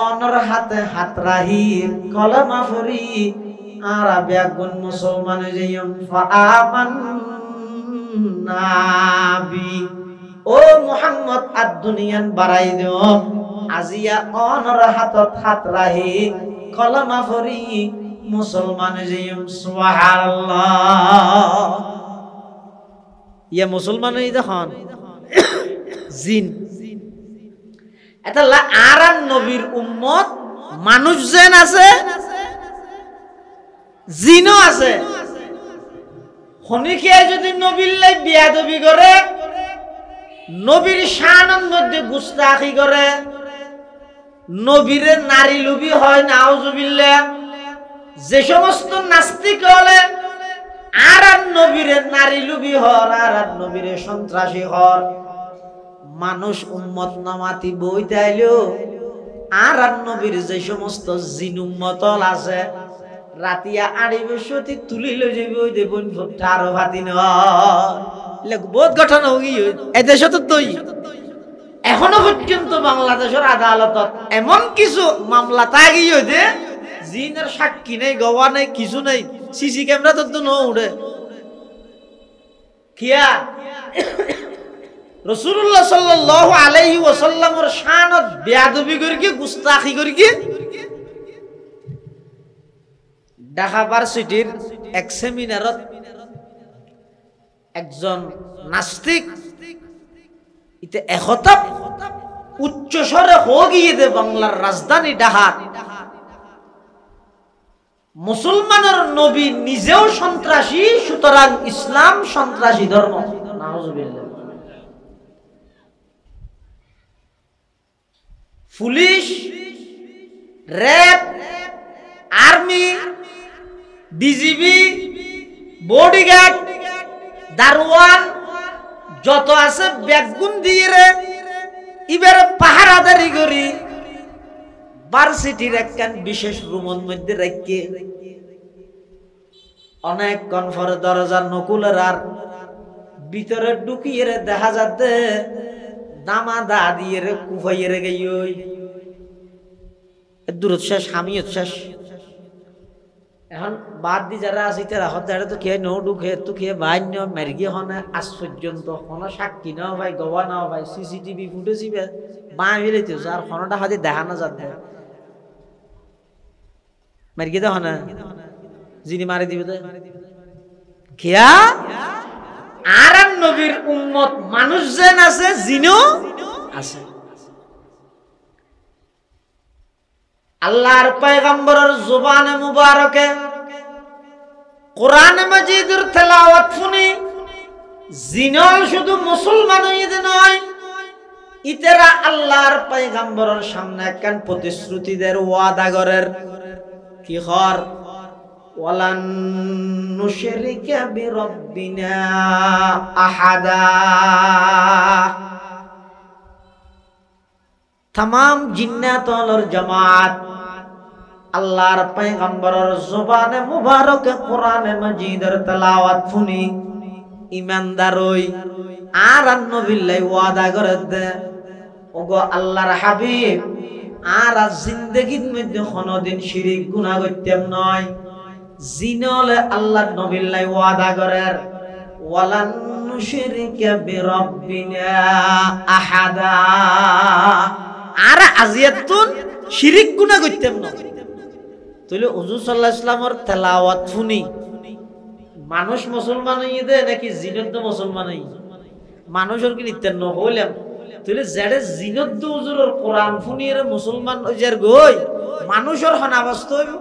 অনর হাতে হাত রাহি কলমা ফরি আরা বেগুন মুসলমান যেয়ম ফাআমান্না বি। ও মুহাম্মদ আদ দুনিয়ান বাড়াই দিও আজিয়া অনর হাতত হাত রাহি কলমা ফরি মুসলমান যেয়ম সুবহানাল্লাহ। ইয়া মুসলমান এই দেখুন জিন এটা আরান নবীর উম্মত মানুষ যেন আছে জিনও আছে। খনিকে যদি নবীর লাই বিয়াদবি করে, নবীর শানের মধ্যে গুস্তাখি করে, নবীরে নারী লুবি হয় নাউজুবিল্লাহ, যে সমস্ত নাস্তিক হলে আর নবীরে নারী লুবি হর আর নবীরে সন্ত্রাসী হর, মানুষ উম্মত নামাতি বই তাইলেও আর নবীর যে সমস্ত জিন উম্মতল আছে রাতিয়া আড়ি বসতি তুলি লই যাবি ওই দেবন আরো ভাতি নয় বহুত ঘটনা হই এদেশে তো তৈ এখনো পর্যন্ত বাংলাদেশের আদালতত এমন কিছু মামলা তাগি হইতে জিনের সাক্ষী নেই, গওয়া নেই, কিছু নেই, সিসি ক্যামেরা তো ন উড়ে কিয়া রাসূলুল্লাহ সাল্লাল্লাহু আলাইহি ওয়াসাল্লামের শানত বেয়াদবি করি কি গুস্তাখি করি কি ঢাকা ভার্সিটির এক সেমিনারত একজন নাস্তিক ইতে একতাপ উচ্চ স্বরে গিয়ে দে বাংলার রাজধানী ঢাকা মুসলমানের নবী নিজেও সন্ত্রাসী, সুতরাং ইসলাম সন্ত্রাসী ধর্ম। নাউজুবিল্লাহ। Police, RAB, army, BGB, bodyguard, দারোয়ান যত আছে বেগুন দিয়ে রে এবারে পাহারাদারি করি ভার্সিটির একখান বিশেষ রুমের মধ্যে রেখে অনেক কনফার দরজার নকুলের আর ভিতরে ঢুকিয়ে রে দেখা যাতে দামা দা দিয়ে রে কুফাইয়ে রে গেই ওই দূরত শেষ হামিও শেষ। এখন বাদ দি যারা আছে তারা হতে তো খেয়ে নো ঢুকে তো খেয়ে বাইন মেরগি হনে আজ পর্যন্ত কোনো সাক্ষী নাও ভাই, গবা নাও ভাই, সিসিটিভি ফুটেজ বাঁ ফেলেছে আর খনটা হাতে দেখানো যাতে মেরগি তো হনে যিনি মারি দিবে খেয়া আর নবীর উম্মত মানুষ যেন আছে জিনও আছে। আল্লাহর পয়গম্বরের জবানে মুবারকে কোরআন মাজিদের তেলাওয়াত শুনি জিনল শুধু মুসলমান হইতে নয়, ইতেরা আল্লাহর পয়গম্বরের সামনে একখান প্রতিশ্রুতিদের ওয়াদা করের কি হর ওয়ালান নুশরিকা বিরাব্বিনা আহাদা। तमाम जिन्नातों और जमात আল্লাহর পয়গম্বরের জবানে মুবারকে কোরআনে মাজিদের তেলাওয়াত শুনি ইমানদার হই আর নবিল্লাই ওয়াদা করে দে ওগো আল্লাহর হাবিব আর জিন্দেগীর মধ্যে কোনদিন শিরিক গুনাহ করতেম নয় জিনলে আল্লাহর নবিল্লাই ওয়াদা করেন ওয়ালান নুশরিকা বিরাব্বিনা আহাদা আর আজিয়াতুন শিরিক গুনাহ করতেম না তাহলে হুজুর সাল্লাল্লাহু আলাইহি ওয়াসাল্লামের তেলাওয়াত শুনি মানুষ মুসলমান হইয়ে দে নাকি জিনত মুসলমান হই মানুষের কি নিতেন ন হইলাম তাহলে যারে জিনত হুজুরের কোরআন শুনিয়ে মুসলমান হইয়ার গই মানুষের হনাবস্ত হইব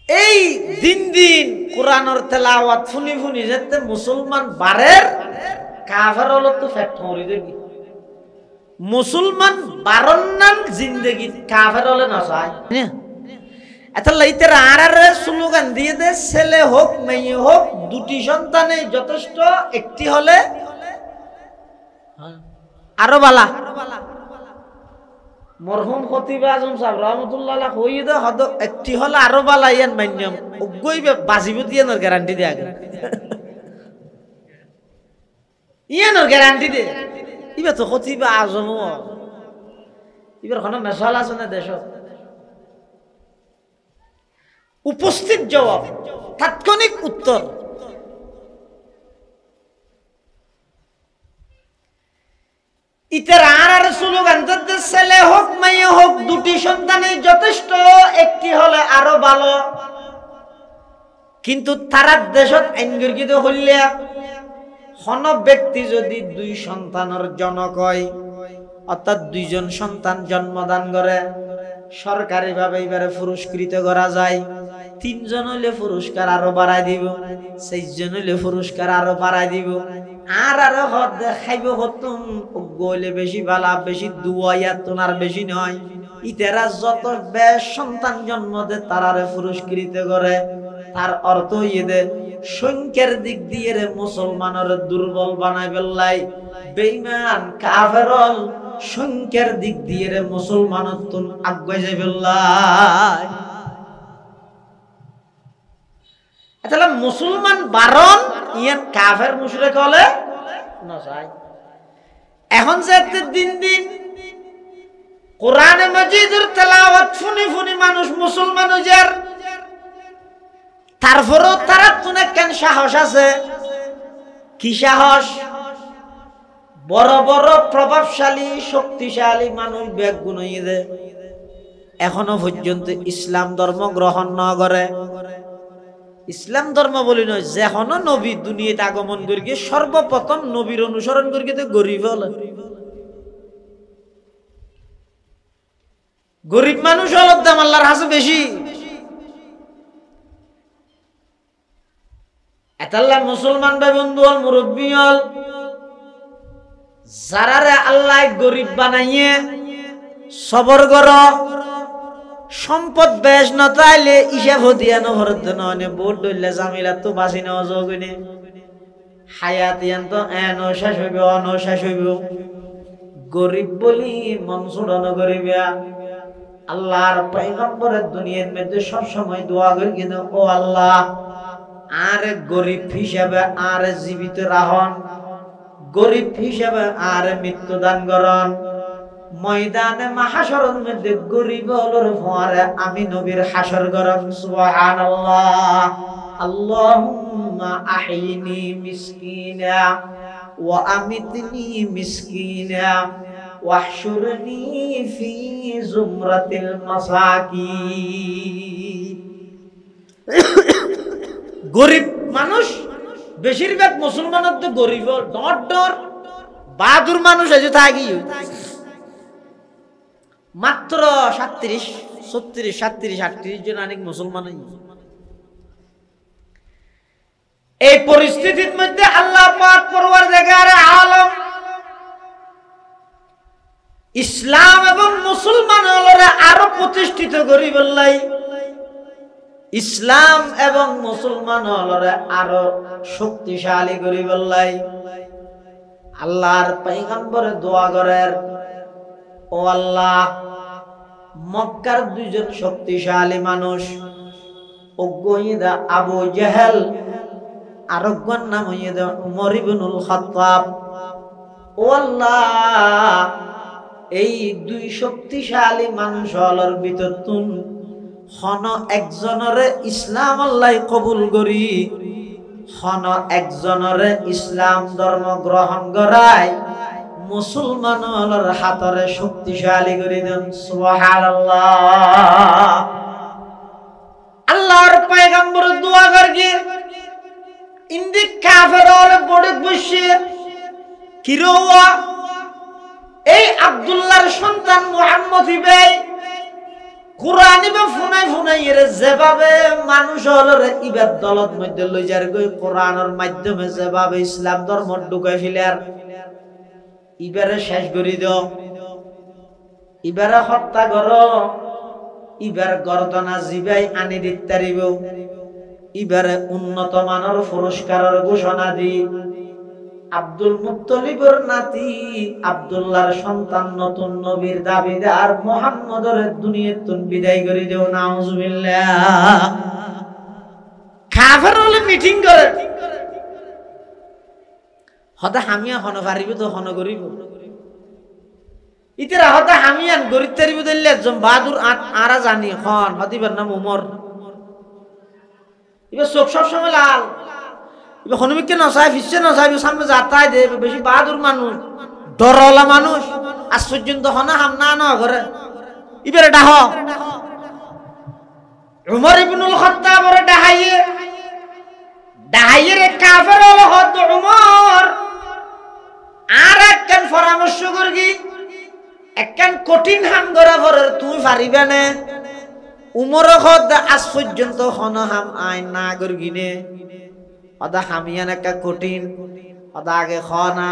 এই দিন দিন কোরআনের তেলাওয়াত শুনি শুনি যেতে মুসলমান বারের কাফের হলো তো ফ্যাক্টরি দেখি মুসলমান বারন্নান জিন্দেগি কাফের হলে না চায় এটা লাইতের আর স্লোগান দিয়ে দে ছেলে হোক মেয়ে হোক দুটি সন্তানে যথেষ্ট একটি হলে আরো বালা মরহুম খতিব আজম সাহেব রহমতুল্লাহ আলাইহি কইয়ে দে হদ একটি হলে আরো বালা ইয়ান মান্যম ওগই বাজিব দিয়ানোর গ্যারান্টি দে আগে ইয়ানোর গ্যারান্টি দে ইবা তো খতিব আজম ইবার কোন মেশাল আছে না দেশ উপস্থিত জবাব তাৎক্ষণিক উত্তর ইতার আর স্লোগান দিতে ছেলে হোক মেয়ে হোক দুটি সন্তানই যথেষ্ট একটি হলে আরো ভালো কিন্তু তারা দেশত আইনগর্গিত হইলে কোন ব্যক্তি যদি দুই সন্তানের জনক হয় অর্থাৎ দুইজন সন্তান জন্মদান করে সরকারি ভাবে এবারে পুরস্কৃত করা যায় তিনজন হইলে পুরস্কার আরো বাড়াই দিব চারজন হইলে পুরস্কার আরো বাড়াই দিব আর আরো হদ দেখাইব হতুন গইলে বেশি ভালা বেশি দুয়াইয়া তোনার বেশি নয় ইতারা যত বেশ সন্তান জন্ম দে তারারে পুরস্কৃত করে তার অর্থ ইয়ে দে সংখ্যার দিক দিয়ে রে মুসলমানের দুর্বল বানাই ফেললাই বেঈমান কাফেরল সংখ্যার দিক দিয়ে রে মুসলমানের তুন আগুয়ে যাই ফেললাই তাহলে মুসলমান বারণ ইয়ান কাফের মুশরিক হলে না চাই এখন যেতে দিন দিন কোরআনে মাজিদের তেলাওয়াত শুনি শুনি মানুষ মুসলমান হইয়ার তারপরও তারা তুনে কেন সাহস আছে কি সাহস বড় বড় প্রভাবশালী শক্তিশালী মানুষ বেগুন হইয়ে দে এখনো পর্যন্ত ইসলাম ধর্ম গ্রহণ না করে ইসলাম ধর্ম বলি নয় যেখনো নবী দুনিয়াতে আগমন করি গিয়ে সর্বপ্রথম নবীর অনুসরণ করি গিয়ে গরিব হল গরিব মানুষ হল দাম আল্লাহর হাসে বেশি এতাল্লাহ মুসলমান ভাই বন্ধু হল মুরব্বী হল যারারে আল্লাহ গরিব বানাইয়ে সবর কর সম্পদ বেশ নতাইলে হিসাব হতিয়া নহরত ননে বোট দইলে জামিলা তো বাসি নেওয়া যোগনে হায়াত ইয়ান্ত এন শেষ হইব অন শেষ হইব গরিব বলি মন ছুড়ানো করিবা আল্লাহর পয়গম্বরের দুনিয়ার মধ্যে সব সময় দোয়া করি কিন্তু ও আল্লাহ আর গরিব হিসাবে আর জীবিত রাহন গরিব হিসাবে আর মৃত্যু দান করন ময়দানে মাহশরের মধ্যে গরিব হলোর ফরে আমি নবীর হাসর করব সুবহানাল্লাহ আল্লাহুম্মা আহইনি মিসকিনা ওয়া আমিতনি মিসকিনা ওয়াহশুরনি ফি জুমরাতিল মাসাকিন গরিব মানুষ বেশিরভাগ মুসলমানের তো গরিব ডর বাহাদুর মানুষ আছে থাকি মাত্র 37, 36, 37, 38 জন অনেক মুসলমান এই পরিস্থিতির মধ্যে আল্লাহ পাক পরওয়ারদিগার আলম ইসলাম এবং মুসলমানরা আরো প্রতিষ্ঠিত করি বললাই ইসলাম এবং মুসলমানরা আরো শক্তিশালী করি বললাই আল্লাহর পয়গম্বর দোয়া করেন ও আল্লাহ মক্কার দুইজন শক্তিশালী মানুষ, অজ্ঞইদা আবু জাহেল, আরেকজন নাম হইদা উমর ইবনুল খাত্তাব। ও আল্লাহ, এই দুই শক্তিশালী মানুষ হলর ভিতর তুন হন একজনরে ইসলাম আল্লাহ কবুল করি, হন একজনরে ইসলাম ধর্ম গ্রহণ করায় মুসলমান হলর হাতরে শক্তিশালী করে দেন। সুবহানাল্লাহ। আল্লাহর পয়গম্বর দোয়া করগে ইন্দি কাফের হলে বড় বসে কিরোয়া এই আব্দুল্লাহর সন্তান মুহাম্মদ ইবে কুরআন ইবে ফুনাই ফুনাই এর যেভাবে মানুষ হলরে ইবাদ দলত মধ্যে লই যার গই কোরআনের মাধ্যমে যেভাবে ইসলাম ধর্ম ঢুকাই ফেলার ইবারে শেষ করে দাও, ইবারে হত্যা করো, ইবার গর্দনা জিবাই আনি দিতে পারিব, ইবারে উন্নত মানের পুরস্কারের ঘোষণা দি আব্দুল মুত্তালিবের নাতি আব্দুল্লাহর সন্তান নতুন নবীর দাবিদার মুহাম্মদের দুনিয়াতুন বিদায় করে দেও। নাউজুবিল্লাহ। কাফের হলে মিটিং করে হদা হামিয়া হন পারিব তো হন করিব, ইতেরা হদা হামিয়ান গরিব তারিব দিলে একজন বাহাদুর আরা জানি হন হদিবার নাম উমর, এবার চোখ সব সময় লাল, এবার হনুমিককে নচায় ফিসছে নচায় সামনে যাতায় দে, বেশি বাহাদুর মানুষ ডরওয়ালা মানুষ আজ পর্যন্ত হনা হাম না না ঘরে এবারে ডাহ উমর ইবনুল খাত্তাব ওরে ডাহাইয়ে ডাহাইয়ে রে কাফের হলো হদ উমর আর একখান পরামর্শ করগি, একখান কঠিন হাম করা পরে তুমি পারিবে না। উমর হদ আজ পর্যন্ত হনা হাম আইন না করগিনে হদা হামিয়ান একটা কঠিন হদা আগে খনা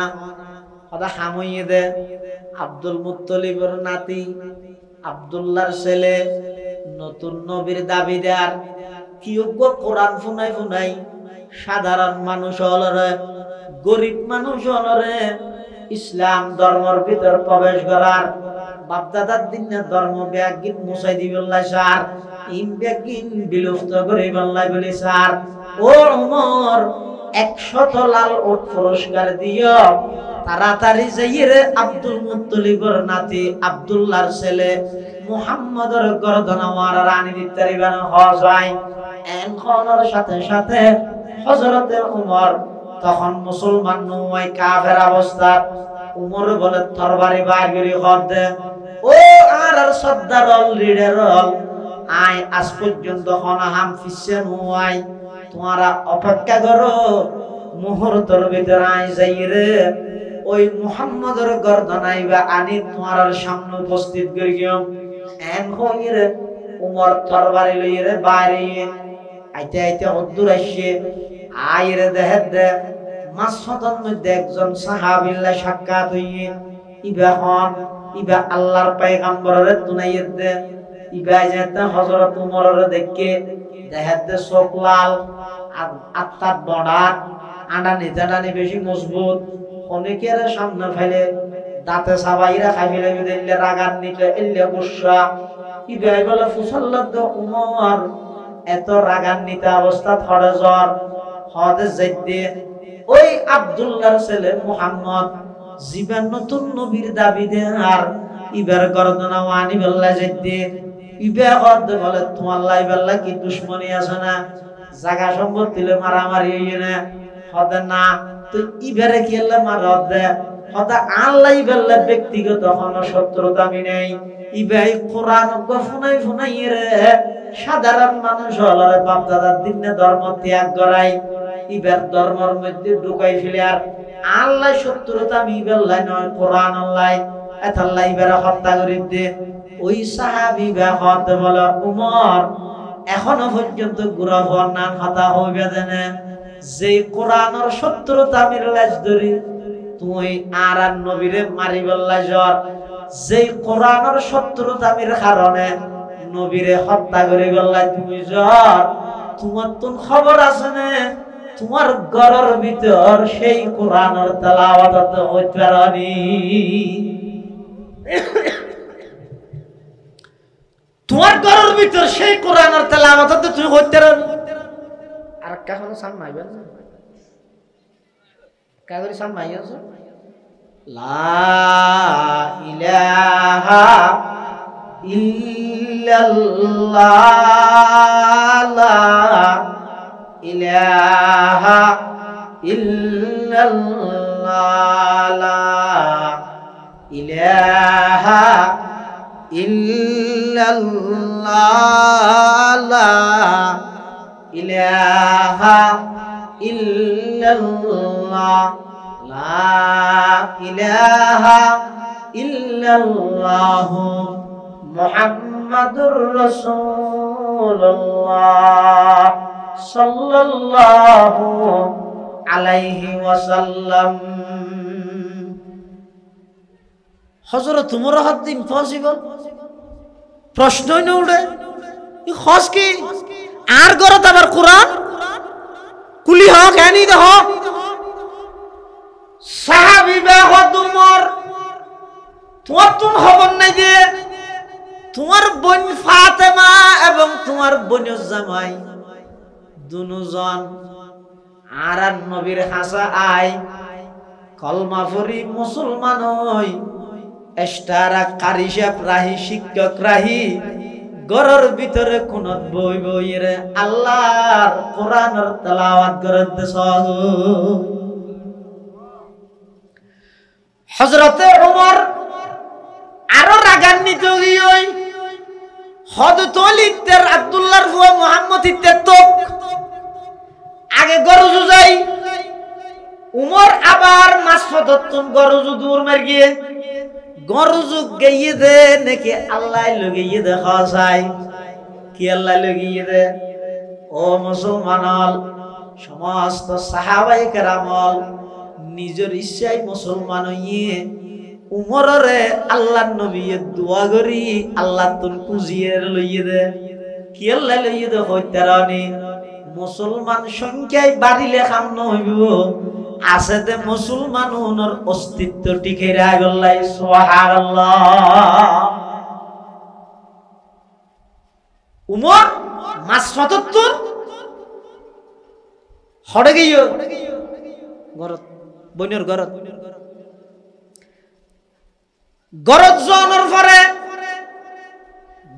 হদা হামইয়ে দে আব্দুল মুত্তালিবের নাতি আব্দুল্লাহর ছেলে নতুন নবীর দাবিদার কিয়োগ্য কোরআন ফুনাই ফুনাই সাধারণ মানুষ হলরে গরিব মানুষ হলরে ইসলাম ধর্মের ভিতর প্রবেশ করার বাপদাদার দিনের ধর্ম ব্যাগিন মুছাই দিবেল্লাই স্যার ইন ব্যাগিন বিলুপ্ত করে বললাই বলি স্যার ও উমর 100 লাল ওট পুরস্কার দিও, তাড়াতাড়ি যাইরে আব্দুল মুত্তালিবের নাতি আব্দুল্লাহর ছেলে মুহাম্মদের গর্দনা মারার আনি দিতে পারিবেন হজাই। এনখনের সাথে সাথে হযরতে উমর তখন মুসলমান নয় কাফের অবস্থা, উমর বলে তরবারি বাইর করে হদে ও আর সর্দারল লিডারল আয় আজ পর্যন্ত হনা হাম ফিসে নয়, তোমারা অপেক্ষা করো মুহূর্তের ভিতরে আয় যাইরে ওই মুহাম্মদের গর্দনাইবা আনি তোমার সামনে উপস্থিত করি গিয়ম। এন হইরে উমর তরবারি লইরে বাইরে আইতে আইতে অদ্দুর আসছে আইরে দেহে দে মাসফাতন মধ্যে একজন সাহাবীল্লা সাক্ষাৎ হইয়ে ইবা হন ইবা আল্লাহর পয়গম্বরের দুনাইয়ে দে ইবা যেতে হযরত উমরের দেখে দেহে দে চোখ লাল আত্মার বড়া আন্ডা নিজানি বেশি মজবুত, অনেকের সামনে ফেলে দাঁতে সাবাইরা খাই ফেলে দিলে রাগার নিচে এলে গুসা ইবাই বলে ফুসাল্লাত উমর এত রাগার নিতে অবস্থা থড়ে জ্বর হদে যাইতে ওই আব্দুল্লাহর ছেলে মুহাম্মদ জীবন নতুন নবীর দাবি দে আর ইবার গর্দনা ওয়ানি বল্লা যাইতে ইবা হদ বলে তোমার লাই বল্লা কি দুশমনি আছে না, জায়গা সম্পত্তি লে মারামারি হইয়ে না হদে না তো ইবারে কি আল্লাহ মারদ দে হদা আল্লাহ ইবাল্লা ব্যক্তিগত কোন শত্রুতা আমি নেই, ইবাই কোরআন গফুনাই ফুনাই রে সাধারণ মানুষ হলরে বাপ দাদার দিনে ধর্ম ত্যাগ করাই ইবার ধর্মের মধ্যে ঢুকাই ফেলে আর আল্লাহ শত্রুতা আমি ইবাল্লাই নয় কোরআন আল্লাহ এতাল্লাহ ইবারে হত্যা করে দে। ওই সাহাবী বা হদ বলে উমর এখনো পর্যন্ত গুরা বর্ণান হতা হইবে দেনে যে কোরআনের শত্রুতা আমি লাজ ধরি তুই আর নবীরে মারি বললা জ্বর, যে কোরআনের শত্রুতামির কারণে নবীরে হত্যা করে বললা তুমি জ্বর, তোমার তো খবর আছে না তোমার ঘরের ভিতর সেই কোরআনের তেলাওয়াত হইতে পারেনি। তোমার ঘরের ভিতর সেই কোরআনের তেলাওয়াত তুমি করতে পারো আর কাহলো সান মাইবেন না কাগরি সান মাইয়াছো লা ইলাহা ইল্লাল্লাহ লা ইলাহা ইল্লাল্লাহ লা ইলাহা ইল্লাল্লাহ লা ইলাহা ইল্লাল্লাহ লা ইলাহা ইল্লাল্লাহ মুহাম্মাদুর রাসূলুল্লাহ সাল্লাল্লাহু আলাইহি ওয়াসাল্লাম। হযরত উমর হাত ইম্পসিবল প্রশ্নই না উঠে হজ কি আর গরত আবার কোরআন কুলি হক এনি দেহ সাহাবী বেহদ উমর তোমার তুমি খবর নাই যে তোমার বোন ফাতেমা এবং তোমার বোন জামাই দুজন আর নবীর হাসা আই কলমা পড়ি মুসলমান হই এস্টারা কারি সাহেব রাহি শিক্ষক রাহি ঘরের ভিতরে কোন বই বইরে আল্লাহর কোরআনের তেলাওয়াত করতে সহ হযরতে ওমর আরো রাগান্বিত হই হযরত ওলিদের আব্দুল্লাহর ফুয়া মুহাম্মদ ইত্তেতক আগে গরজু যাই উমর আবার মাসফদতুন গরজু দূর মার গিয়ে গরজু গিয়ে দে নাকি আল্লাহ লগিয়ে দে খাসাই কি আল্লাহ লগিয়ে দে ও মুসলমানল সমস্ত সাহাবায়ে কেরামল নিজের ইচ্ছায় মুসলমান হইয়ে উমররে আল্লাহর নবীয়ে দোয়া করি আল্লাহ তুন কুজিয়ে লইয়ে দে কি আল্লাহ লইয়ে দে হইতারানি মুসলমান সংখ্যায় বাড়িলে কাম নহইব আছে দে মুসলমানের অস্তিত্ব টিকে রাখলাই সুবহানাল্লাহ। উমর মাসফাতুন হড়ে গিয়ে গরত বইনের গরত গরত জনের পরে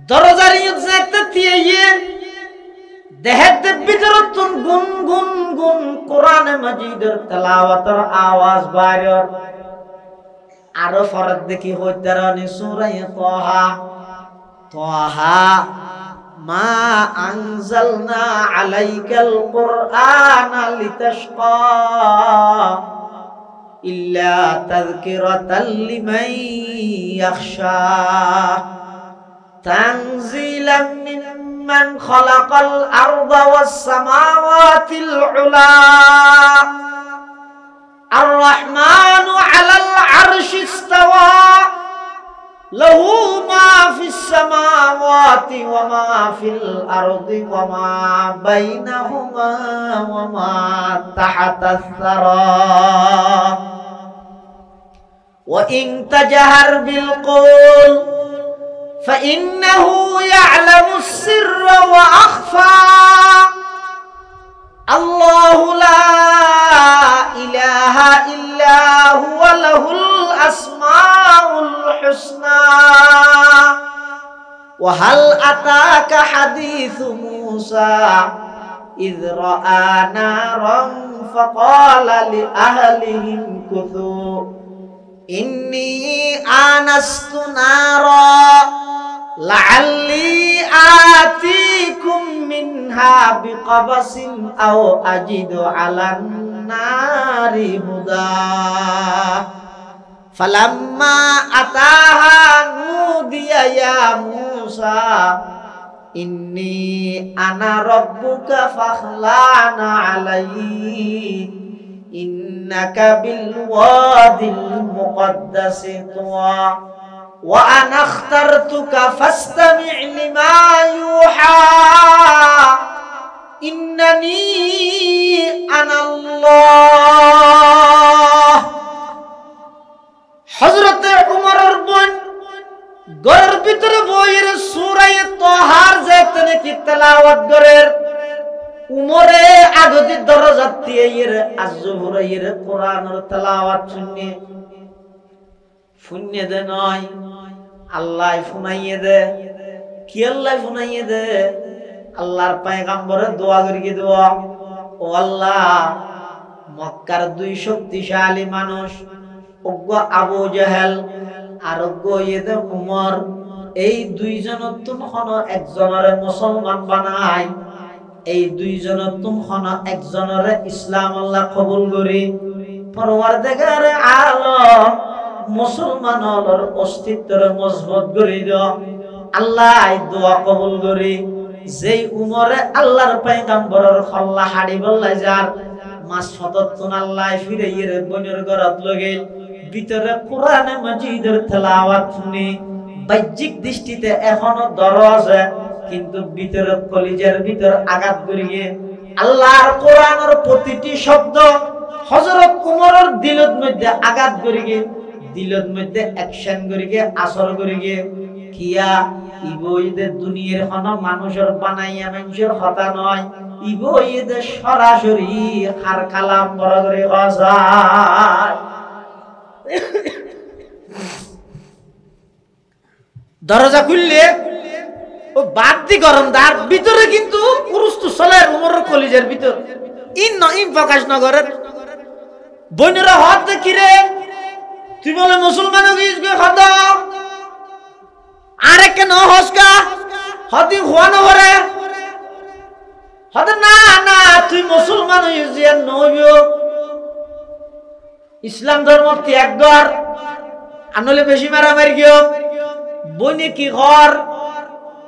দরজার ইজ্জতে দিয়ে দেহের ভিতরত গুন গুন গুন কোরআনে মাজিদের তেলাওয়াতের আওয়াজ বাইর আরো ফরত দেখি হইতারানি সূরা তাহা তাহা মা আনজালনা আলাইকাল কুরআনা লিতাশকা ইল্লা তাযকিরাতাল লিমান ইয়াখশা তানজিলাম মিম্মান খালাকাল আরদা ওয়াস সামাওয়াতিল উলা আর রহমানু আলাল আরশি ইসতাওয়া লাহু মা ফিস সামাওয়াতি ওয়া মা ফিল আরদি ওয়া মা বাইনাহুমা ওয়া মা তাহাতাস সারা ওয়া ইন তাজহার বিল কওল فإنه يعلم السر وأخفى الله لا إله إلا هو له الأسماء الحسنى وهل أتاك حديث موسى إذ رأى نارا فقال لأهلهم كثوا إني آنست نارا لعلي آتيكم منها بقبس أو أجد على النار هدى فلما أتاها نودي يا موسى إني أنا ربك فاخلع عليك إنك بالوادي المقدس طوى وأنا اخترتك فاستمع لما يوحى إنني أنا الله حضرت عمر بن ঘরের ভিতরে বইয়ের সূরা তেলাওয়াত করেন উমরে আগতি দরজাত দিয়ে আজহুরে কোরআনের তেলাওয়াত শুনিয়ে দে নয় আল্লাহ শুনাইয়ে দে কি আল্লাহ শুনাইয়ে দে আল্লাহর পয়গম্বরে দোয়া করি দোয়া ও আল্লাহ মক্কার দুই শক্তিশালী মানুষ অজ্ঞ আবু জাহেল আর অজ্ঞ উমর এই দুইজনের তুমখন একজনের মুসলমান বানাই এই দুইজনের তুমখন একজনের ইসলাম আল্লাহ কবুল করি পরওয়ারদিগার আলম মুসলমানের অস্তিত্বের মজবুত করে দাও আল্লাহ দোয়া কবুল করি যেই উমরে আল্লাহর পয়গম্বরের খল্লা হাড়ি বল্লাই যার মাস ফততুন আল্লাহ ফিরে বনের ঘরত লগে ভিতরে কোরআনে মাজিদের তেলাওয়াত শুনি বাহ্যিক দৃষ্টিতে এখনো দরজা কিন্তু ভিতরে কলিজার ভিতর আঘাত করিয়ে আল্লাহর কোরআনের প্রতিটি শব্দ হযরত উমরের দিলের মধ্যে আঘাত করিয়ে দিলের মধ্যে অ্যাকশন করিয়ে আসর করিয়ে কিয়া ইবইদে দুনিয়ার কোন মানুষের বানাইয়া মানুষের কথা নয় ইবইদে সরাসরি হার কালাম বড় করে আজাদ দরজা খুললে ও বাড়তি গরম তার ভিতরে কিন্তু পুরুষ তো চলে উমরের কলিজার ভিতর ইন প্রকাশ নগরের বইনেরা হাত দেখি রে তুই বলে মুসলমান খাদা আরে কেন হসকা হদি হওয়ানো করে হদে না না তুই মুসলমান হইছিস নইও ইসলাম ধর্ম ত্যাগ কর আনলে বেশি মারামারি গিয়ে বইনে কি কর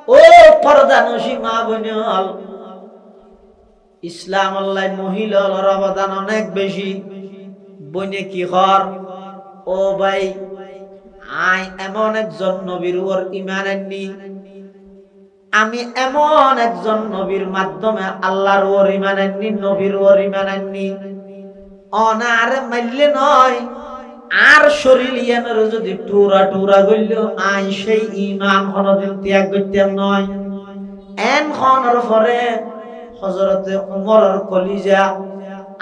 ও পর্দানসী মা বোনল ইসলাম আল্লাহ মহিলার অবদান অনেক বেশি বইনে কি কর ও ভাই আই এমন একজন নবীর উপর ঈমান আননি আমি এমন একজন নবীর মাধ্যমে আল্লাহর উপর ঈমান আননি নবীর উপর ঈমান আননি অনার মাইলে নয় আর শরীর ইয়ানের যদি টুরা টুরা গইল আই সেই ঈমান কোনদিন ত্যাগ করতাম নয় এন খনের পরে হযরত উমরের কলিজা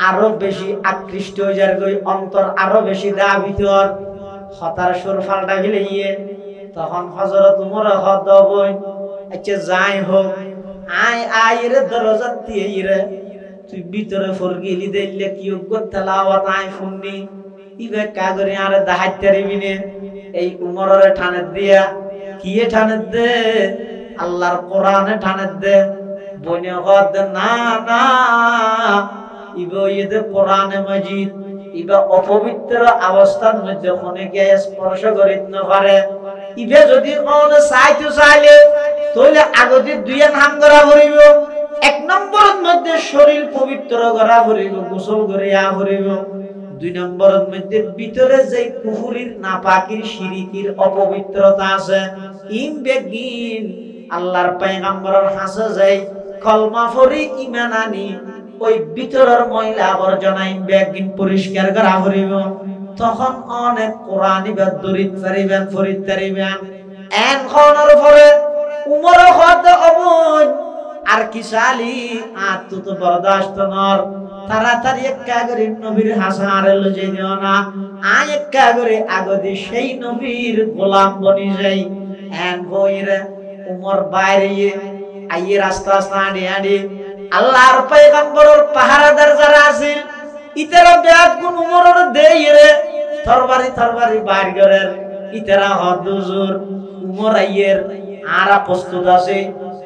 আরো বেশি আকৃষ্ট হয়ে যার গই অন্তর আরো বেশি দা ভিতর হতার সুর ফালটা গিয়ে তখন হযরত উমর হদ বই আচ্ছা যাই হোক আইরে দরজা দিয়ে রে তুই ভিতরে ফরগিলি দিলে কি তেলাওয়াত আই শুননি ইবে কাগরে আর দাহাইতারিবিনে এই উমরের ঠানে দিয়া কিয়ে ঠানে দে আল্লাহর কোরআনে ঠানে দে বনে হদ না না ইবে ইদে কোরআনে মাজিদ ইবা অপবিত্র অবস্থার মধ্যে অনেকে স্পর্শ করিত না পারে ইবে যদি কোন চাইতে চাইলে তাহলে আগতে দুই নাম করা পড়িব এক নম্বরের মধ্যে শরীর পবিত্র করা পড়িব গোসল করিয়া পড়িব দুই নম্বরের মধ্যে ভিতরে যে কুফরির নাপাকির শিরিকির অপবিত্রতা আছে ইম বেগিন আল্লাহর পয়গম্বরের হাসে যাই কলমা পড়ি ঈমান আনি ওই ভিতরের ময়লা আবর্জনা ইম বেগিন পরিষ্কার করা পড়িব তখন অনেক কোরআনি বা দরিদ পারিবেন ফরিদ পারিবেন এন খনের পরে উমর হদ অবন আর কি সালি আত তো বরদাস্ত নর তাড়াতাড়ি একটা করে নবীর হাসারে লজে দিও না আয় একটা করে আগদি সেই নবীর গোলাম বনি যাই এন কইরে উমর বাইরে আইয়ে রাস্তা সাড়ে আড়ে আল্লাহর পয়গম্বরের পাহারাদার যারা আছিল ইতারা বেয়াত কোন উমরের দেই রে তরবারি বাইর করেন ইতারা হদ হুজুর উমর আইয়ের আরা প্রস্তুত আছে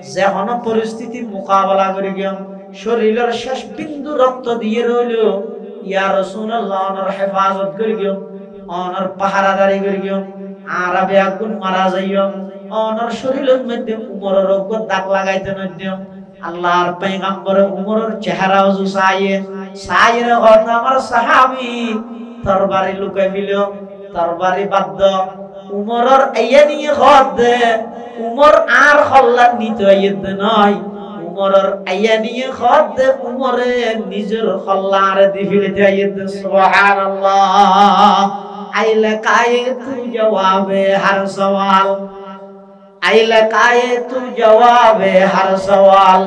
যেন পরিস্থিতি মোকাবেলা করে গেম শরীরের শেষ বিন্দু রক্ত দিয়ে রইল ইয়া রাসূলুল্লাহ ওনার হেফাজত করে গেম ওনার পাহারাদারি করে গেম আরা বেয়াগুন মারা যাইও ওনার শরীরের মধ্যে উমরের রোগ দাগ লাগাইতে নদিও আল্লাহর পয়গম্বর উমরের চেহারা ওযু সাইরে হদ আমার সাহাবী তরবারি লুকাই দিল তরবারি বাদ্দ উমরের আইয়া নিয়ে হদ দে উমর আর হল্লা নিতে আইতে নয় উমরের আইয়া নিয়ে হদ দে উমরে নিজের হল্লা আর দিফিলেতে আইতে সুবহানাল্লাহ আইলে কায়ে তু জবাবে হর সওয়াল आइले काए तू जवाबे हर सवाल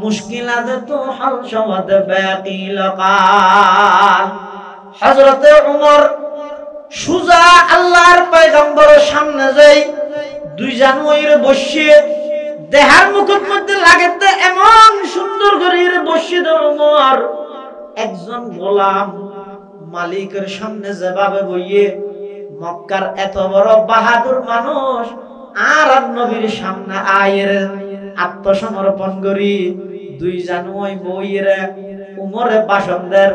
मुश्किलात तू हल शवद बाकील काल हजरत उमर সুজা আল্লাহর পয়গম্বরের সামনে যাই দুই জানুয়ারির বসে দেহার মুখের মধ্যে লাগেতে এমন সুন্দর করে বসিয়ে উমর একজন গোলাম মালিকের সামনে যেভাবে বইয়ে মক্কার এত বড় বাহাদুর মানুষ আর নবীর সামনে আয়ের আত্মসমর্পণ করি দুই জানুয়ারি বইয়ের উমরে বাসনদের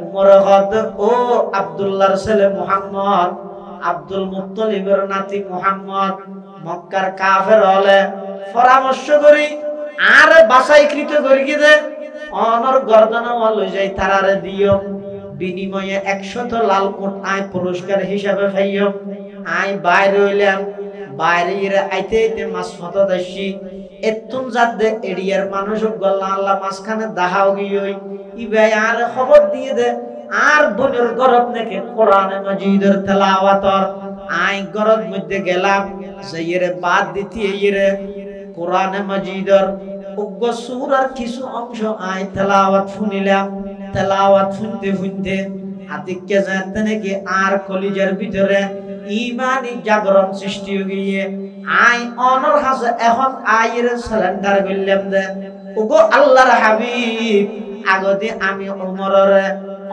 উমর হদ ও আব্দুল্লাহর ছেলে মুহাম্মদ আব্দুল মুত্তালিবের নাতি মুহাম্মদ মক্কার কাফের হলে পরামর্শ করি আর বাছাইকৃত করি দে অনর গর্দনা লই যাই তারারে দিও বিনিময়ে 100 লাল উট আই পুরস্কার হিসাবে পাইও আই বাইরে হইলাম বাইরে আইতে আইতে মাছ মত দাসি এতুন জাদে এরিয়ার মানুষ গল্লা আল্লাহ মাঝখানে দাহাও গিয়ে ইবাই আর খবর দিয়ে দে আর বনের গরব নাকি কোরআনে মাজিদের তেলাওয়াতর আই গরব মধ্যে গেলাম যাইরে বাদ দিতে এরে কোরআনে মাজিদের উগ্র সূরার কিছু অংশ আই তেলাওয়াত শুনিলাম তেলাওয়াত শুনতে শুনতে আতিককে জানতে নাকি আর কলিজার ভিতরে ইমানি জাগরণ সৃষ্টি হয়ে গিয়ে আই অনর হাসে এখন আইরে সারেন্ডার করলাম দে ওগো আল্লাহর হাবিব আগতে আমি উমরের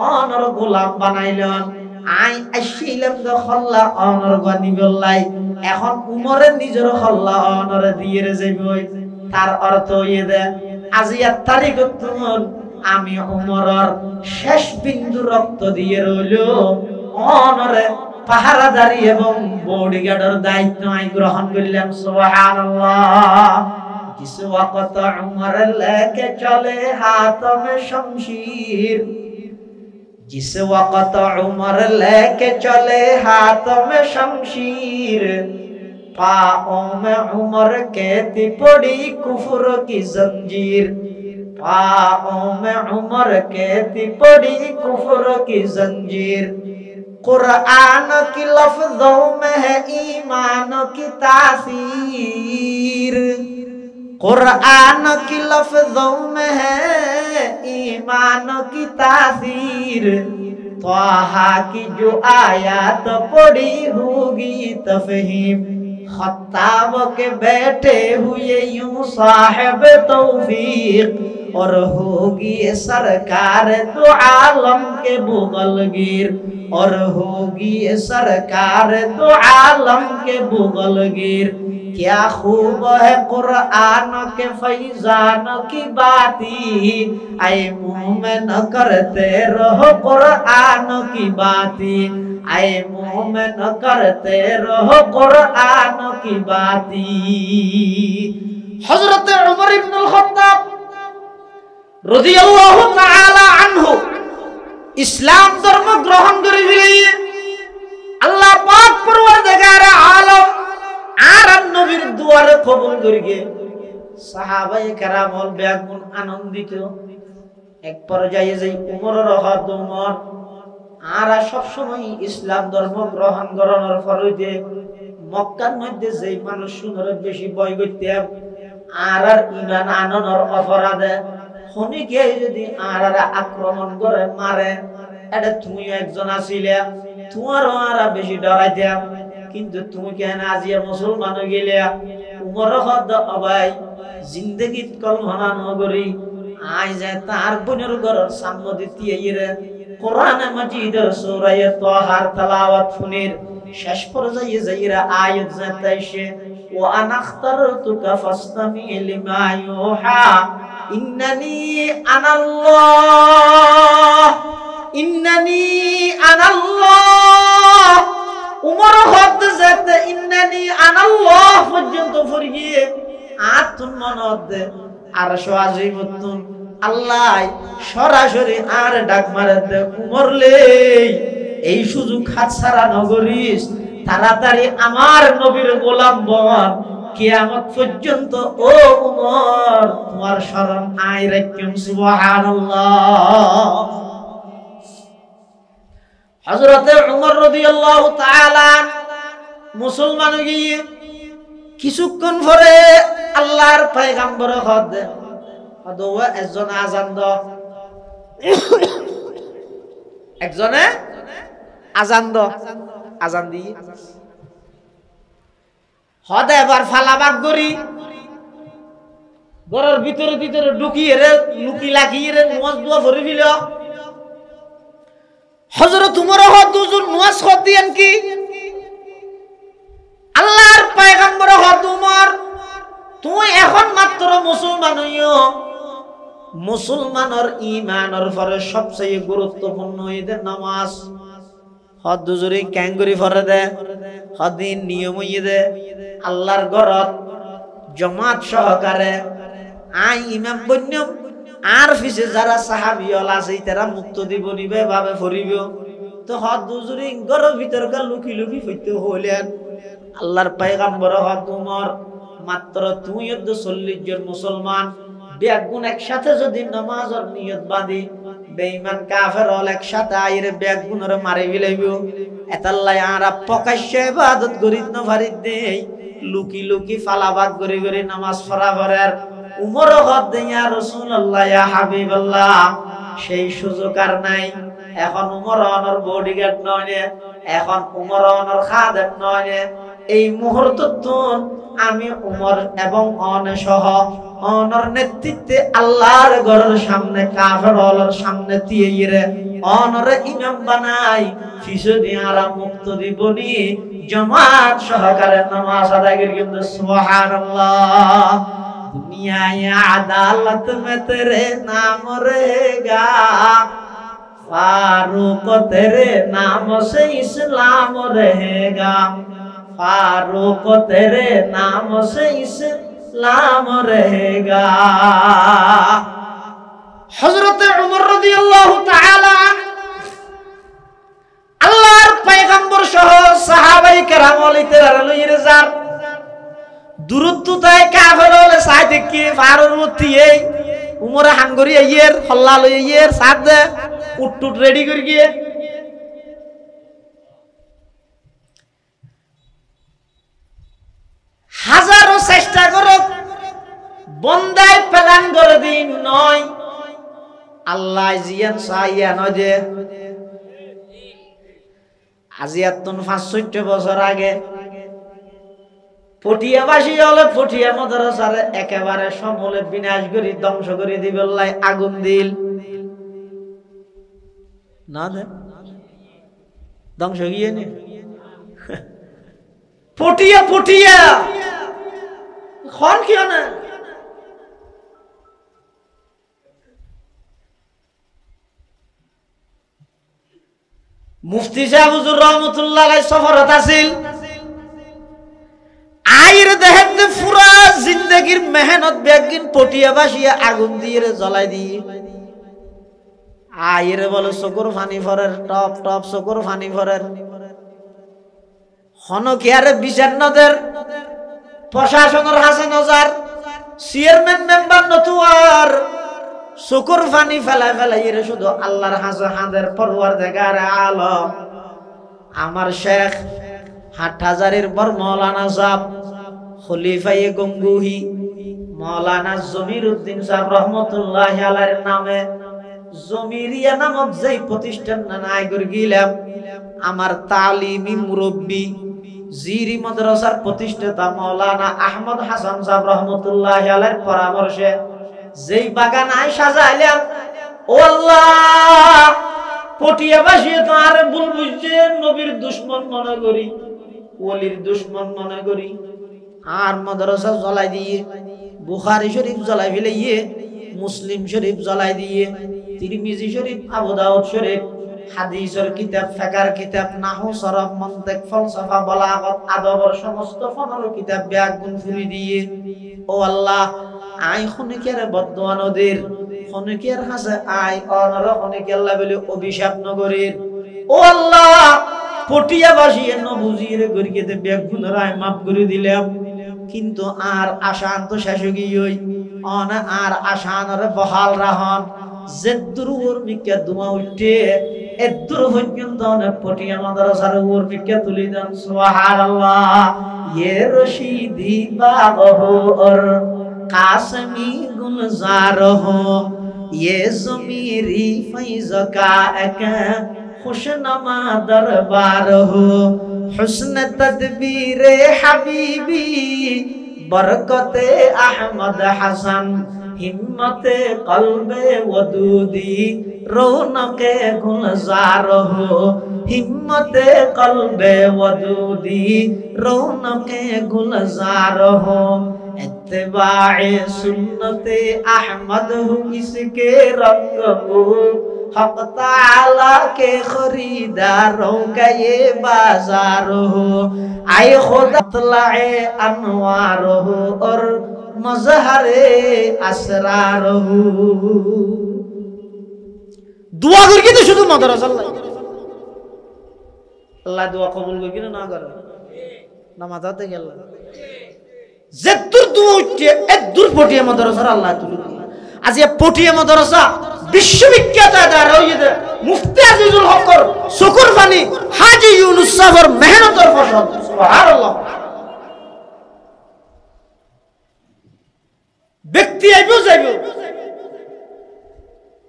অনর গোলাম বানাইলাম আই আইছিলাম দে খল্লা অনর গনি বললাই এখন উমরের নিজের খল্লা অনর দিয়ে যাইবই তার অর্থ হইয়ে দে আজিয়ার তারিখত আমি উমরের শেষ বিন্দু রক্ত দিয়ে রইল অনরে পাহারাদারি এবং বডিগার্ডের দায়িত্ব আমি গ্রহণ করলাম সুবহানাল্লাহ কিছু ওয়াক্ত উমর লেকে চলে হাত মে শমশীর जिस वक्त उमर लेके चले हाथ में शमशीर पाओं में उमर कहती पड़ी कुफर की जंजीर पाओं में उमर कहती पड़ी कुफर की जंजीर कुरान की लफ्जों में है ईमान की तासीर कुरान की लफ्जों में है ईमान की तासीर त्वाहा की जो आयत पड़ी होगी तफहीम खत्ताब के बैठे हुए यूं साहिब तौफीक और होगी सरकार दो आलम के बुगलगीर और होगी सरकार दो आलम के बुगलगीर क्या खूब है कुरान के फैजान की बाती आए मुंह में न करते रहो कुरान की बाती आए मुंह में न करते रहो कुरान की बाती हजरत उमर इब्न अल-खत्ताब রাদিয়াল্লাহু তাআলা আনহু ইসলাম ধর্ম গ্রহণ করে ফেলিয়ে আল্লাহ পাক পরওয়ারদিগার আলম আর নবীর দুয়ারে কবুল করিয়ে সাহাবায়ে কেরাম হল বেগুন আনন্দিত এক পর্যায়ে যেই উমরের হাত উমর আর সব সময় ইসলাম ধর্ম গ্রহণ করার ফলে মক্কার মধ্যে যেই মানুষ সুন্দর বেশি ভয় করতে আর ঈমান আননের অপরাধে হনিকে যদি আর আক্রমণ করে মারে এটা তুমি একজন আছিলে তোমারও আর বেশি ডরাইতে কিন্তু তুমি কেন আজিয়া মুসলমান হয়ে গেলে উমর হদ অবাই জিন্দগিত কল্পনা নগরী আই যায় তার বোনের ঘরের সামনে দিতে ইরে কোরআনে মাজিদের সূরা তাহার তেলাওয়াত শুনির শেষ পর্যায়ে যাইরা আয়াত যাইতাইছে ওয়া আনাখতারতুকা ফাসতামি লিমা ইউহা ইন্নানি আনাল্লাহ উমর হদ যাতে ইন্নানি আনাল্লাহ পর্যন্ত ফরিয়ে আতুন মনদ আর সোয়াজিবতুন আল্লাহ সরাসরি আর ডাক মারে দে উমরলে এই সুযোগ হাতছাড়া নগরিস তাড়াতাড়ি আমার নবীর গোলাম বন কিয়ামত পর্যন্ত ও উমর তোমার শরণ আই রাখুন সুবহানাল্লাহ হযরত উমর রাদিয়াল্লাহু তাআলা মুসলমান গিয়ে কিছুক্ষণ পরে আল্লাহর পয়গম্বর একজনে আজান দ একজনে আজান দি হদে এবার ফালাবাগ করি ঘরের ভিতরে ভিতরে ঢুকিয়ে রে লুকি লাগিয়ে রে নামাজ দোয়া ভরে ফেল হযরত উমর দুজন নামাজ দিয়েন কি আল্লাহর পয়গম্বর উমর তুই এখন মাত্র মুসলমান হইও মুসলমানের ঈমানের পরে সবচেয়ে গুরুত্বপূর্ণ ঈদের নামাজ হদ দুজুরি ক্যাঙ্গুরি ফরে দে হদিন নিয়ম হইয়ে দে আল্লাহর ঘরত জমাত সহকারে আই ইমাম বন্যম আর পিছে যারা সাহাবীল আছে তারা মুক্ত দিব নিবে ভাবে ফরিব তো হদ দুজুরি ঘরের ভিতরকার লুকি লুকি হইতে হইলেন আল্লাহর পয়গম্বর হদ উমর মাত্র 240 জন মুসলমান বেগুন একসাথে যদি নামাজের নিয়ত বাঁধি বেঈমান কাফের হল একসাথে আইরে বেগুনরে মারি ফেলাইব এতাল্লাই আরা প্রকাশ্যে ইবাদত করিত না ফারিদ দেই লুকি লুকি ফালাবাদ করে করে নামাজ পড়া করার উমর হদ দেয়া রাসূলুল্লাহ ইয়া হাবিবাল্লাহ সেই সুযোগ আর নাই এখন উমর অনর বডিগার্ড নয় এখন উমর অনর খাদেম নয় এই মুহূর্তত আমি উমর এবং অনসহ অনর নেতৃত্বে আল্লাহর ঘরের সামনে কাফের হলের সামনে তিয়েরে অনরে ইমাম বানাই ফিসদি আরা মুক্ত দিবনি জামাত সহকারে নামাজ আদায় করি কিন্তু সুবহানাল্লাহ দুনিয়ায় আদালত মে তেরে নাম रहेगा फारूक तेरे नाम से इस्लाम रहेगा फारूक तेरे नाम से इस्लाम रहेगा हजरत उमर রাদিয়াল্লাহু তাআলা আল্লাহর পয়গম্বর সহ সাহাবায়ে কেরাম ওলিদের লইরে যার দূরত্বতায় কাফের হলে সাইতে কি ফারুর মতি এই উমর হাঙ্গরি আইয়ের হল্লা লইয়ের সাদ উটটুট রেডি করে গিয়ে হাজারো চেষ্টা করো বন্দায় প্ল্যান করে দিন নয় আল্লাহ জিয়ান সাইয়া নয় যে আজিয়াতুন 5-6 বছর আগে পটিয়াবাসী হলে পটিয়া মাদ্রাসার একেবারে সমূলে বিনাশ করে ধ্বংস করে দিবেলাই আগুন দিল না দে ধ্বংস গিয়ে নে পটিয়া পটিয়া খন কিয় না মুফতি সাহেব হুজুর রহমাতুল্লাহ আলাইহি সফরত আছিল আইর দেখতে পুরা জিন্দেগীর মেহনত বেগিন পটিয়া বাসিয়া আগুন দিয়ে জ্বলাই দিয়ে আইরে বলে চকুর ফানি ফরের টপ টপ চকুর ফানি ফরের হনকিয়ারে বিচার নদের প্রশাসনের হাসে নজর চেয়ারম্যান মেম্বার নতুয়ার চকুর ফানি ফেলাই ফেলাই এর শুধু আল্লাহর হাজার পরওয়ারদিগার আলম আমার শেখ হাটহাজারির পর মৌলানা সাহেব খলিফায়ে গঙ্গুহি মৌলানা জমিরউদ্দিন সাহেব রহমতুল্লাহ আলাইহির নামে জমিরিয়া নামক যেই প্রতিষ্ঠান নাই করে গেলাম আমার তালিমি মুরব্বি জিরি মাদ্রাসার প্রতিষ্ঠাতা মৌলানা আহমদ হাসান সাহেব রহমতুল্লাহ আলাইহির পরামর্শে যেই বাগান আয় সাজাইলাম ও আল্লাহ পটিয়াবাসী তো আর ভুল বুঝছে নবীর দুশমন মনে করি ওলির দুশমন মনে করি আর মাদ্রাসা জ্বলাই দিয়ে বুখারী শরীফ জ্বলাই ফেলিয়ে মুসলিম শরীফ জ্বলাই দিয়ে তিরমিজি শরীফ আবু দাউদ শরীফ হাদিসের কিতাব ফিকহের কিতাব নাহু সরফ মন্তিক ফলসফা বালাগত আদবের সমস্ত ফনর কিতাব বেআগুন ফুরি দিয়ে ও আল্লাহ আই খনিকের বদদোয়া নদীর খনিকের হাসে আই অনর খনিকে আল্লাহ বলে অভিশাপ নগরীর ও আল্লাহ পটিয়াবাসী নবুজিরে গরিকেতে বেগুন রায় মাফ করে দিলাম কিন্তু আর আশান তো শেষ গিয়েই অনা আর আশানরে বহাল রাহন জেদ্দুর মিকে দুমা উঠে এদূর পর্যন্ত অনেক পটিয়া মাদ্রাসার উপর পিকে তুলি দেন সুবহানাল্লাহ। ইয়ে রশিদি বাগহো আর কাসমি গুলজার হো, ये ज़मीरी फैज़ का एक खुशनमा दरबार हो, हुस्न तदबीर हबीबी बरकते अहमद हसन, हिम्मते क़ल्बे वदूदी रौनके गुलजार हो, हिम्मते क़ल्बे वदूदी रौनके गुलजार हो, इत्तिबाए सुन्नते अहमद हो इसके रंग हो, हक़ ताला के खरीदारों का ये बाजार हो, आए खुदा तलाए अनवार हो और मज़हरे असरार हो। दुआ करके तो शुद्ध माद्रासा अल्लाह दुआ कबूल करके ना करे ना माताते के अल्लाह যেদূর দুয়া উঠে এদূর পটিয়া মাদ্রাসা আল্লাহ তুলে দিয়ে আজ এই পটিয়া মাদ্রাসা বিশ্ববিখ্যাত আদার হইছে মুফতি আজিজুল হকর শুকর বানি হাজী ইউনুস সাহেবের মেহনতের ফসল সুবহানাল্লাহ। ব্যক্তি আইবো যাইবো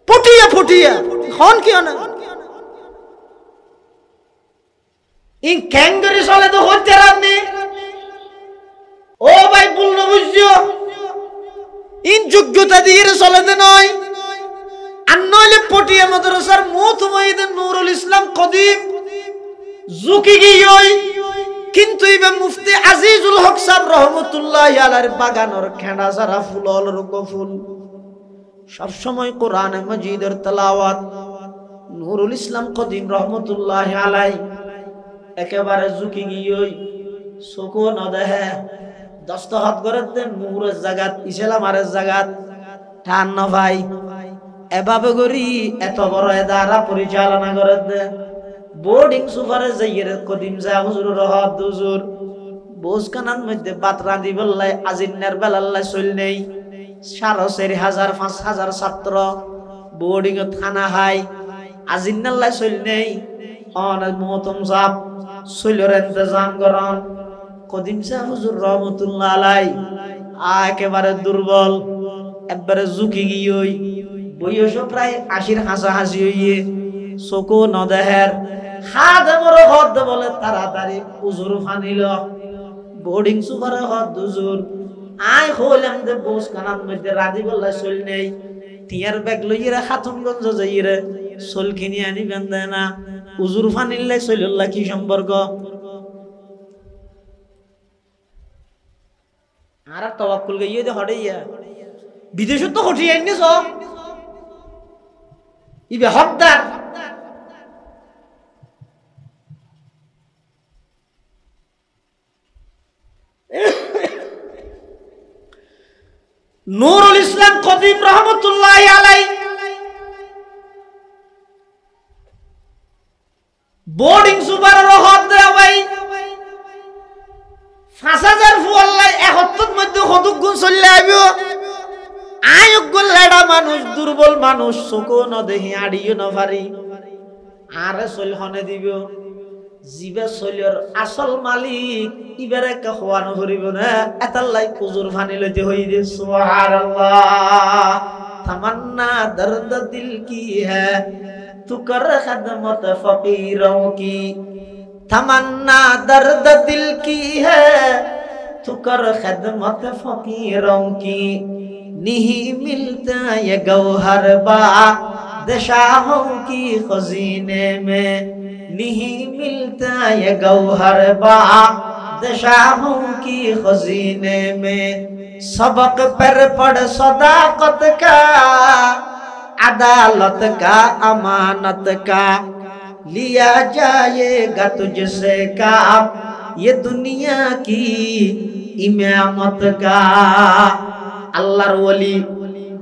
পটিয়া পটিয়া খন কি না ইন ক্যাঙ্গারি চলে তো হইতে রামনি ও ভাই ভুল না বুঝছো, ইন যোগ্যতা দিয়ে চলেতে নয় আর নইলে পটিয়া মাদ্রাসার মুহতমিদ নুরুল ইসলাম কদিম ঝুঁকি গিয়ে কিন্তু ইবে মুফতি আজিজুল হক সাহেব রহমতুল্লাহি আলাইহির বাগানের খেঁড়া সারা ফুল অলরুক ফুল সব সময় কোরআন মাজিদের তেলাওয়াত। নুরুল ইসলাম কদিম রহমতুল্লাহি আলাইহি একেবারে ঝুঁকি গিয়ে চকু ন দেহে দস্তখত করে দেন মুহুরের জাগাত ইসলামারের জাগাত টান ন ভাই এভাবে করি এত বড় এদারা পরিচালনা করে দেন বোর্ডিং সুপারে যাইয়ের কদিম যা হুজুর রহত হুজুর বোঝখানার মধ্যে বাত রাঁধি বললাই আজিন্নার বেলাল্লাই চল নেই 4,500 ছাত্র বোর্ডিং থানা হাই আজিন্নাল্লাই চল নেই অনেক মহতম সাপ চলের ইন্তজাম করন কদিম সাহেব হুজুর রহমতুল্লাহ আলাই একেবারে দুর্বল একবারে ঝুঁকি গিয়ে বয়স প্রায় 80-র হাসাহাসি হইয়ে চকু ন দেহের হাত মর হদ বলে তাড়াতাড়ি হুজুর ফানিল বোর্ডিং সুপারে হদ হুজুর আই হইলাম যে বোস কানার মধ্যে রাধি বললা চল নেই টিয়ার ব্যাগ লইয়ে খাতুনগঞ্জ যাইয়ে চল কিনি আনি বেন্দে না হুজুর ফানিলে চলল্লা কি সম্পর্ক আর তাওয়াক্কুল গইয়ে দে হড়াইয়া বিদেশ তো হটি আইনি স ইবে হকদার নুরুল ইসলাম কদিম রহমতুল্লাহি আলাইহি বোর্ডিং সুপার রহত দে ভাই 5000 ফুয়াল্লাই 71 মধ্যে কতক গুণ চলে আইবো আয়োগ্য লেডা মানুষ দুর্বল মানুষ চকো ন দেহি আড়িও ন পারি আরে চলহনে দিব জিবে চলিয়র আসল মালিক ইবারে কা খওয়ানো করিব না এতাল্লাই কুজুর ফানি লইতে হই দে সুবহানাল্লাহ। तमन्ना दर्द दिल की है तू कर खदमत फकीरों की, तमन्ना दर्द दिल की है तू कर खदमत फकीरों की, नहीं मिलता ये गौहर बादशाहों की खजीने में, नहीं मिलता ये गौहर बादशाहों की खजीने में, सबक पर पढ़ सदाकत का अदालत का अमानत का, लिया जाएगा तुझसे काम ये दुनिया की इमामत का। আল্লাহর ওলি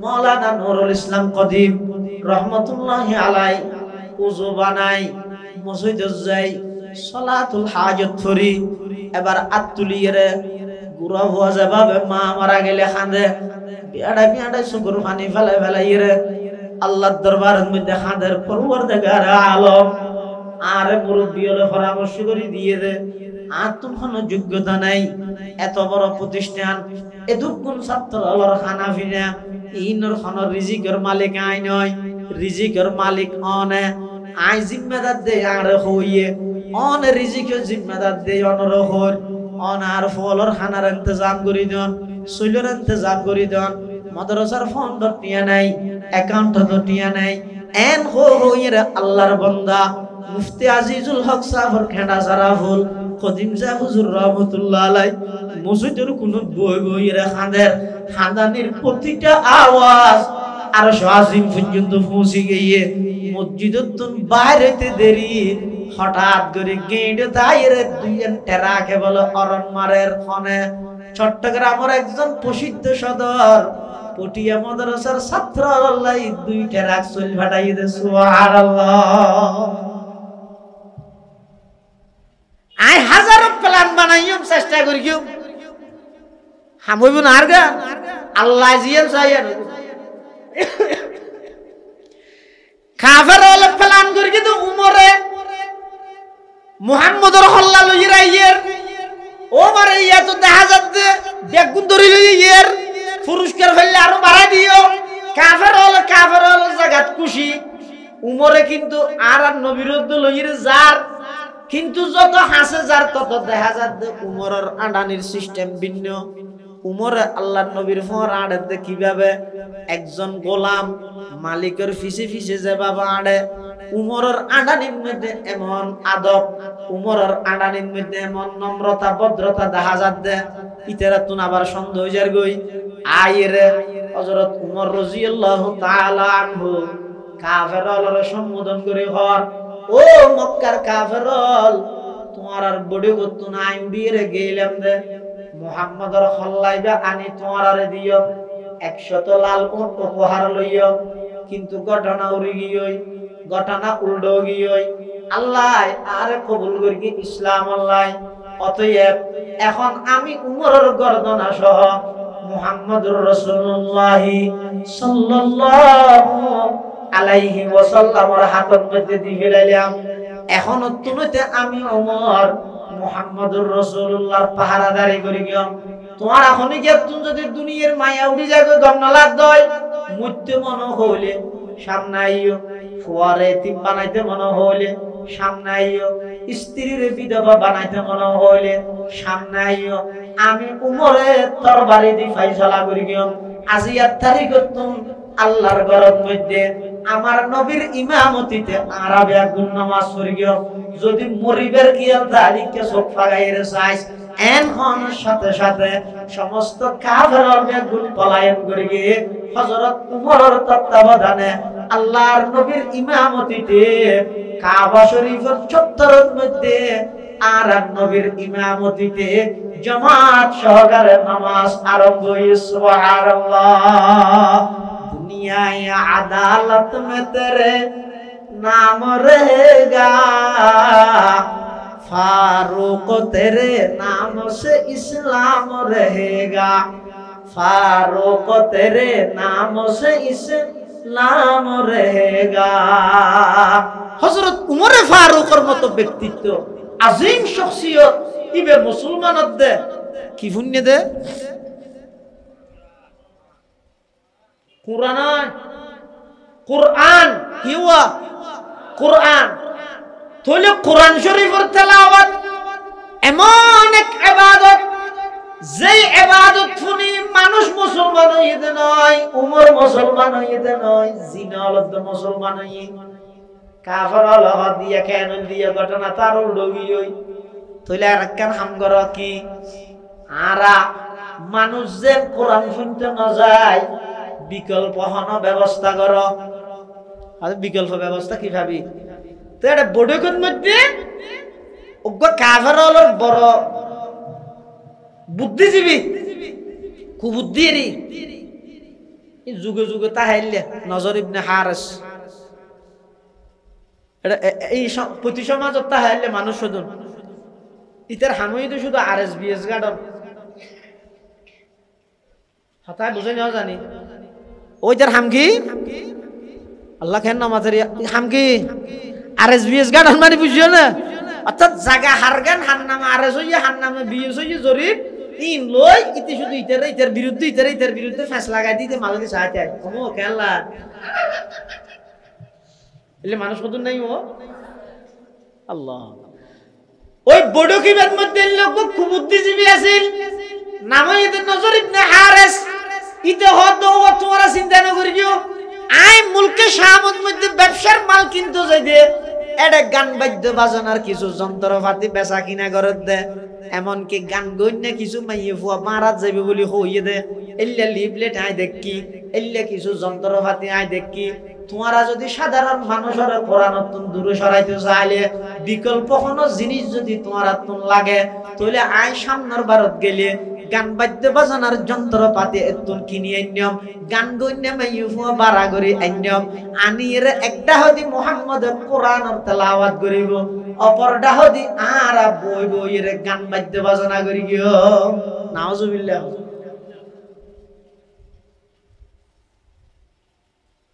মাওলানা নুরুল ইসলাম কদিম রহমাতুল্লাহি আলাই ওযু বানাই মসজিদে যাই সালাতুল হাজত করি, এবার আত্তুলিয়ে গুরা হওয়া যাবে মা মারা গেলে কাঁদে বিয়াডা বিয়াডা সুগুর পানি ফেলাই ফেলাই রে আল্লাহর দরবারের মধ্যে হাদের পরওয়ারদিগার আলম আরে মুরব্বি হলে পরামর্শ করে দিয়ে দে, আর তোর কোনো যোগ্যতা নাই, এত বড় প্রতিষ্ঠান এদুকুন ছাত্র আল্লাহর খানাফিনা ইনর খানোর রিজিকের মালিক আই নয়, রিজিকের মালিক অনে আই জিম্মেদার দে আরে হইয়ে অন রিজিকের জিম্মেদার দে অনর হর অন আর ফলর খানার ইন্তজাম করি দেন, শৈলের ইন্তজাম করি দেন, মাদ্রাসার ফন্ড টিয়া নাই, অ্যাকাউন্ট তো টিয়া নাই, এন হইয়ে আল্লাহর বান্দা মুফতি আজিজুল হক সাহেবের খেড়া সারা ফুল কদিম সাহেব হুজুর রহমতুল্লাহ আলাই মসজিদের কোন বই বইয়ের খাঁদের খাঁদানির প্রতিটা আওয়াজ আর আজিম পর্যন্ত পৌঁছে গিয়ে মসজিদের তুন বাইরেতে দেরি হঠাৎ করে গেঁড়ে দায়ের দুইজন টেরাকে বলে অরণ মারের ফনে চট্টগ্রামের একজন প্রসিদ্ধ সদর পটিয়া মাদ্রাসার ছাত্র আল্লাহ দুই টেরাক চল ভাটাই দে সুবহানাল্লাহ। আই হাজারো প্ল্যান বানাইম চেষ্টা করিও হামইব না আর গা আল্লাহ জিয়াল চাইয়া কাফের হলে প্ল্যান করি কিন্তু উমরে মুহাম্মদর হল্লা লইরা ইয়ের ও মারে ইয়া তো দেখা যাচ্ছে বেগুন ধরি লই ইয়ের পুরস্কার হইলে আরো বাড়াই দিও। কাফের হলে জায়গাত খুশি উমরে কিন্তু আর নবিরুদ্ধ লইরে যার কিন্তু যত হাসে যার তত দেখা যাচ্ছে উমরের আডানির সিস্টেম ভিন্ন। উমরে আল্লাহর নবীর ফর আড়ে কিভাবে একজন গোলাম মালিকের ফিসে ফিসে যে বাবা আড়ে উমরের আডানির মধ্যে এমন আদব, উমরের আডানির মধ্যে এমন নম্রতা ভদ্রতা দেখা যাচ্ছে ইতারা তুন আবার সন্দেহ যার গই আইরে হযরত উমর রাদিয়াল্লাহু তাআলা আনহু কাফেরদের সম্বোধন করে হর ও মক্কার কাফেরল তোমার আর বডি গত নাই উড়িয়ে গেলাম দে মুহাম্মদর হল্লাইবা আনি তোমার আর দিও 100 লাল উট উপহার লইও। কিন্তু ঘটনা উড়ি গিয়ই, ঘটনা উল্টো গিয়ই আল্লাহ আর কবুল করি ইসলাম আল্লাহ। অতএব এখন আমি উমরের গর্দনা সহ মুহাম্মদুর রাসূলুল্লাহ সাল্লাল্লাহু আলাইহি ওয়াসাল্লামের হাতের মধ্যে দিয়ে ফেলাইলাম। এখন তুমিতে আমি ওমর মুহাম্মদুর রাসূলুল্লাহর পাহারাদারি করি গিয়া তোমার এখনই কি তুমি যদি দুনিয়ার মায়া উড়ি যাবে গমনালাদ দয় মুত্তে মন হইলে সামনে আইও, ফুয়ারে তিম বানাইতে মন হইলে সামনে আইও, স্ত্রীর বিধবা বানাইতে মন হইলে সামনে আইও। আমি উমরে তরবারি দি ফয়সালা করি গিয়া আজি 8 তারিখ তুমি আল্লাহর ঘরের মধ্যে আমার নবীর ইমামতিতে আরবে গুণ নামাজ পড়ি গিয়া যদি মরিবের কিয়াল তারিখকে চোখ ফাগাইরে চাইস এখন সাথে সাথে সমস্ত কাফেরর বেগুন পলায়ন করে গিয়ে হযরত উমরের তত্ত্বাবধানে আল্লাহর নবীর ইমামতিতে কাবা শরীফের চত্বরের মধ্যে আর নবীর ইমামতিতে জামাত সহকারে নামাজ আরম্ভ হইছে। সুবহানাল্লাহ। दुनियाए अदालत में तेरे नाम रहेगा, फारूक तेरे नाम से इस्लाम रहेगा, फारूक तेरे नाम से इस्लाम रहेगा। हजरत उमर फारूकर मतो व्यक्तित्व আজিম শখসিয়ত ইবে মুসলমানদের দে কি পুণ্য দে কুরআন কুরআন হিওয়া কুরআন তোলে কুরআন শরীফের তেলাওয়াত এমন এক ইবাদত যে ইবাদত শুনি মানুষ মুসলমান হইতে নয়, উমর মুসলমান হইতে নয়, জিনালদ মুসলমান হই কাফের আল্লাহ দিয়া কেন দিয়া ঘটনা তার উল্ডগি হই তোলে আর কেন হামগর কি আরা মানুষ যে কোরআন শুনতে না যায় বিকল্প হন ব্যবস্থা করো। আর বিকল্প ব্যবস্থা কি ভাবি তো এটা বড়কন মধ্যে ওগো কাফেরর বড় বুদ্ধিজীবী কুবুদ্ধিরি যুগে যুগে তাহাইলে নজর ইবনে হারিস এটা এই প্রতি সমাজত তাহাইলে মানুষ শুধু ইতার হামইতে শুধু আরএসবিএস গার্ডন হতায় বুঝে নেওয়া জানি ওইটার হাম কি আল্লাহ খেন নামাজের হামকি আরএসবিএস গান মানে বুঝিও না অর্থাৎ জায়গা হারগান হান্নামে আরএস হইয়া হান্নামে বিএস হইয়া জরিপ ইন লই ইতি শুধু ইতার বিরুদ্ধে ফেসলা লাগাই দিতে মাঝে সাহায্য হয় ও খেলা এলে মানুষ কত নাই ও আল্লাহ ওই বড়কিবার মধ্যে লোক খুব বুদ্ধিজীবী আছিল নামে এদের নজর ইবনে হারেস ইতে হদ ও তোমরা চিন্তা না করিও আই মুলকে শামত মধ্যে ব্যবসার মাল কিনতে যাই দে এডে গান বাদ্য বাজনার কিছু যন্ত্রপাতি বেচা কিনা করে দে এমনকি গান গইনা কিছু মাইয়ে ফুয়া মারাত যাবে বলি হইয়ে দে এল্লা লিফলেট আই দেখি এল্লা কিছু যন্ত্রপাতি আই দেখি তোমরা যদি সাধারণ মানুষের কোরআনতুন দূরে সরাইতে চাইলে বিকল্প কোনো জিনিস যদি তোমার তুন লাগে তাহলে আই সামনের ভারত গেলে গান বাদ্য বাজনার যন্ত্রপাতি এতুন কিনে আইনম গান গইনা মাইয়ে ফুয়া বাড়া করে আইনম আনির একটা হদি মুহাম্মদের কোরআনের তেলাওয়াত করিব অপরটা হদি আর বই বইয়ের গান বাদ্য বাজনা করি গিয়ে নাউজুবিল্লাহ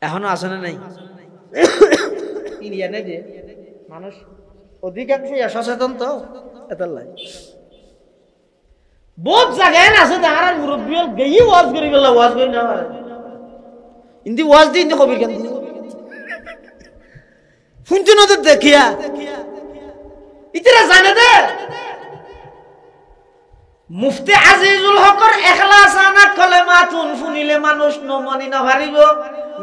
এখনো আছে না নাই ইন্ডিয়া নেই যে মানুষ অধিকাংশই সচেতন তো এতলাই বহুত জায়গায় আছে তাহার মুরব্বী গেই ওয়াজ করি গেল ওয়াজ করি না ইন্দি ওয়াজ দি ইন্দি কবির কেন শুনছো না তো দেখিয়া ইতিরা জানে দে মুফতি আজিজুল হকর ইখলাস আনা কলেমাতুন শুনিলে মানুষ নমানি না পারিব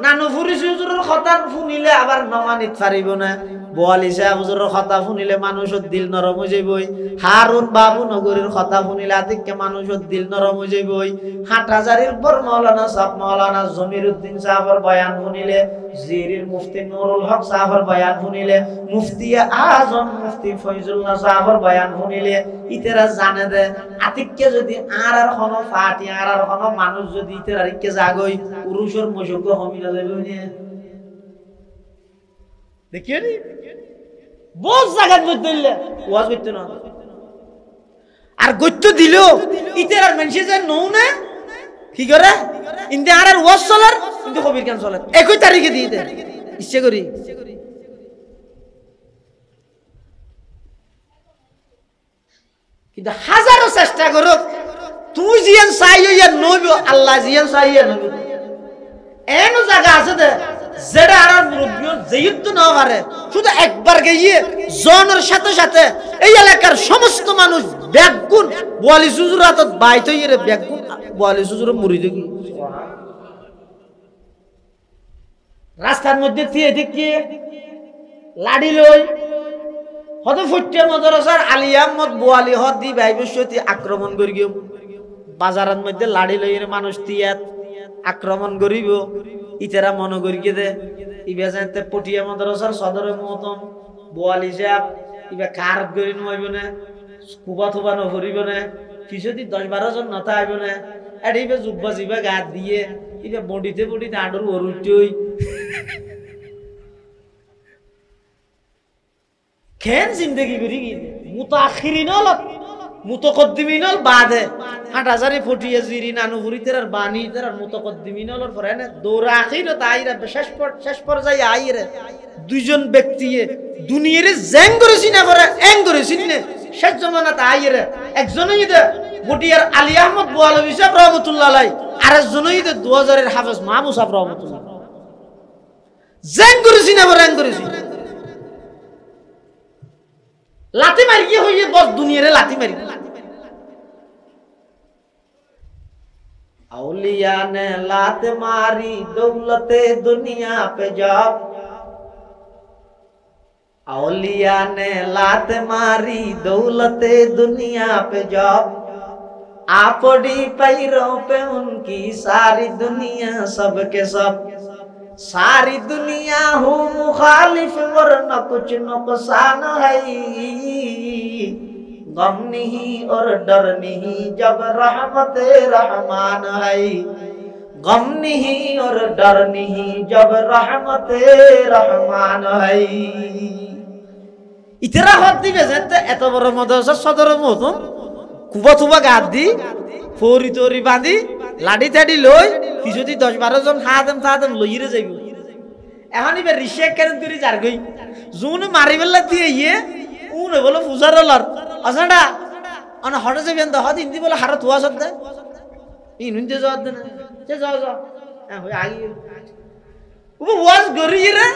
নানু ফুরিস হুজুরের কথা শুনিলে আবার নমানিত পারিব না বোয়ালি সাহেব হুজুরের কথা শুনিলে মানুষের দিল নরম হয়ে যাইবই হারুন বাবু নগরীর কথা শুনিলে আতিককে মানুষের দিল নরম হয়ে যাইবই হাটহাজারির পর মাওলানা সাহেব মাওলানা জমিরউদ্দিন সাহেবের বয়ান শুনিলে জিরির মুফতি নুরুল হক সাহেবের বয়ান শুনিলে মুফতি আজম মুফতি ফয়জুল্লাহ সাহেবের বয়ান শুনিলে ইতেরা জানে দে আতিককে যদি আর কোনো ফাটি আর কোনো মানুষ যদি ইতেরারিককে জাগই পুরুষের মশক হমিলা যাবে না দেখিও নি বহুত জায়গার মধ্যে ওয়াজ করতে না আর গত্য দিল ইতেরার মানুষ যে নৌ না কি করে ইন্দে আর ওয়াজ চলার কিন্তু কবির কেন চলে একই তারিখে দিয়ে দে ইচ্ছে করি কিন্তু হাজারো চেষ্টা করো তুই জিয়ান চাইয়া নবি আল্লাহ জিয়ান চাইয়া নবি এমন জায়গা আছে দে যেটা আর মুরব্বী যেহেতু না পারে শুধু একবার গিয়ে জনের সাথে সাথে এই এলাকার সমস্ত মানুষ ব্যাগুন বোয়ালি সুজুর হাতত বাইতে ইরে ব্যাগুন বোয়ালি সুজুর মুড়ি দেখি রাস্তার মধ্যে থিয়ে দেখি লাড়ি লই হতে ফুটে মদরসার আলী আহমদ বোয়ালি হদ দি ভাইবস্যতি আক্রমণ করি গিয়ে বাজারের মধ্যে লাড়ি লইয়ের মানুষ তিয়াত আক্রমণ করিব ইতেরা মনে করি দে ইবা জানতে পটিয়া মাদ্রাসার সদরে মহতম বোয়ালি সাহেব ইবা কারত করি নইব না কুবা থুবা নভরিব না পিছতি 10-12 জন নতা আইব না আর ইবা জুব্বা জিবা গাত দিয়ে ইবা বডিতে আডর ওরুটই কেন জিন্দেগি করি কি মুতাখিরিনল মুতাকদ্দিমিনল বাদে হাটহাজারি ফটিয়া জিরি নানুপুরি তেরার বানি তেরার মুতাকদ্দিমিনলর পরে না দৌড়া আখির তাইরা শেষ পর্যায়ে আইরে দুইজন ব্যক্তিয়ে দুনিয়ারে জ্যাং করেছি না করে এং করেছি না শেষ জমানা তাইরে একজনই দে ফটিয়ার আলী আহমদ বোয়ালবি সাহেব রহমাতুল্লাহ আলাইহি আরেকজনই দে 2000 এর হাফেজ মাহমুদ সাহেব রহমাতুল্লাহ জ্যাং করেছি না করে এং করেছি লাতি মারি কি হইয়ে বস দুনিয়ারে লাতি মারি औलिया ने लात मारी दौलते दुनिया पे जब औलिया ने लात मारी दौलते दुनिया पे जब आपड़ी पैरों पे उनकी सारी दुनिया सबके सब सारी दुनिया हूँ मुखालिफ वरना कुछ नुकसान है गम नहीं और डर नहीं जब रहमत रहमान है गम नहीं और डर नहीं जब रहमत रहमान है इतरा हद दिबे যেতে এত বড় মাদ্রাসা সদর মহতম কুবা তুবা গাদ দি ফরি তরি বাঁধি লাডি টাডি লই কি যদি 10-12 জন হাদম লইরে যাইব এখন ইবে রিশে কেন তুই যার গই জুন মারি বেলা দিয়ে ইয়ে উনে বলে পূজার লর আসাডা অন হড়ে যাবেন তো হদ ইন্দি বলে হারত হুয়া সদ ইনুন যে যাওয়ার না যে যাও যাও হই আই ও ওয়াজ গরি রে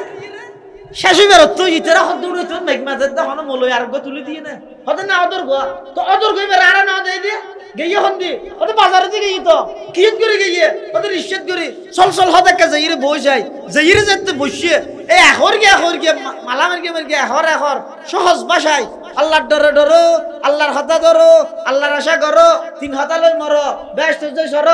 শেষ বের তো ইতরা হদ দৌড়ে তো মেঘ মাঝে তো হন মলই আর গো তুলি দিয়ে না হদ না অদর গো তো অদর গই বের আর না দেই দিয়ে গইয়ে হন্দি ওতে বাজারে দিকে ইতো কিয়ত করে গইয়ে ওতে রিশত করে চল চল হদ কা যাইরে বই যাই যাইরে যেতে বসিয়ে এই এখন গিয়া মালা মার গিয়া এখন সহজ ভাষায় আল্লাহর ডরে ডরো আল্লাহর হতা ধরো আল্লাহর আশা করো তিন হতা লই মরো ব্যস্ত জয় সর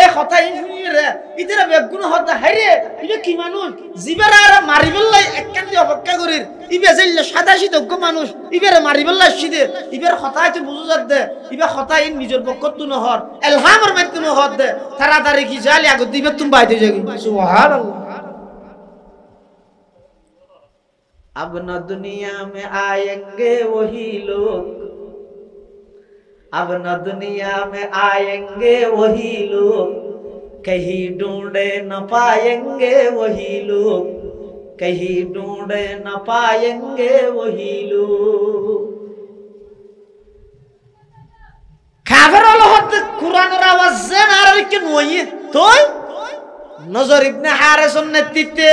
এই কথা ইনফিরে ইতরা বেগুন হতা হাইরে ইবে কি মানুষ জিবের আর মারিবেলাই একখান দিয়ে অপেক্ষা করির ইবে যাইলে সাদা সিধজ্ঞ মানুষ ইবের মারিবেলাই সিদে ইবের হতা হইতে বুঝু যাত দে ইবে হতা ইন নিজের পক্ষত নহর এলহামের মাধ্যমে হত দে তাড়াতাড়ি কি জালি আগত দিবে তুমি বাইতে যাবি সুবহানাল্লাহ अब न दुनिया में आएंगे वही लोग अब न दुनिया में आएंगे वही लोग कहीं ढूंढे न पाएंगे वही लोग कहीं ढूंढे न पाएंगे वही लोग काफिर लोग कुरान रा आवाज ना रे के नोये तो नजर इब्ने हारिसन नेतृत्বে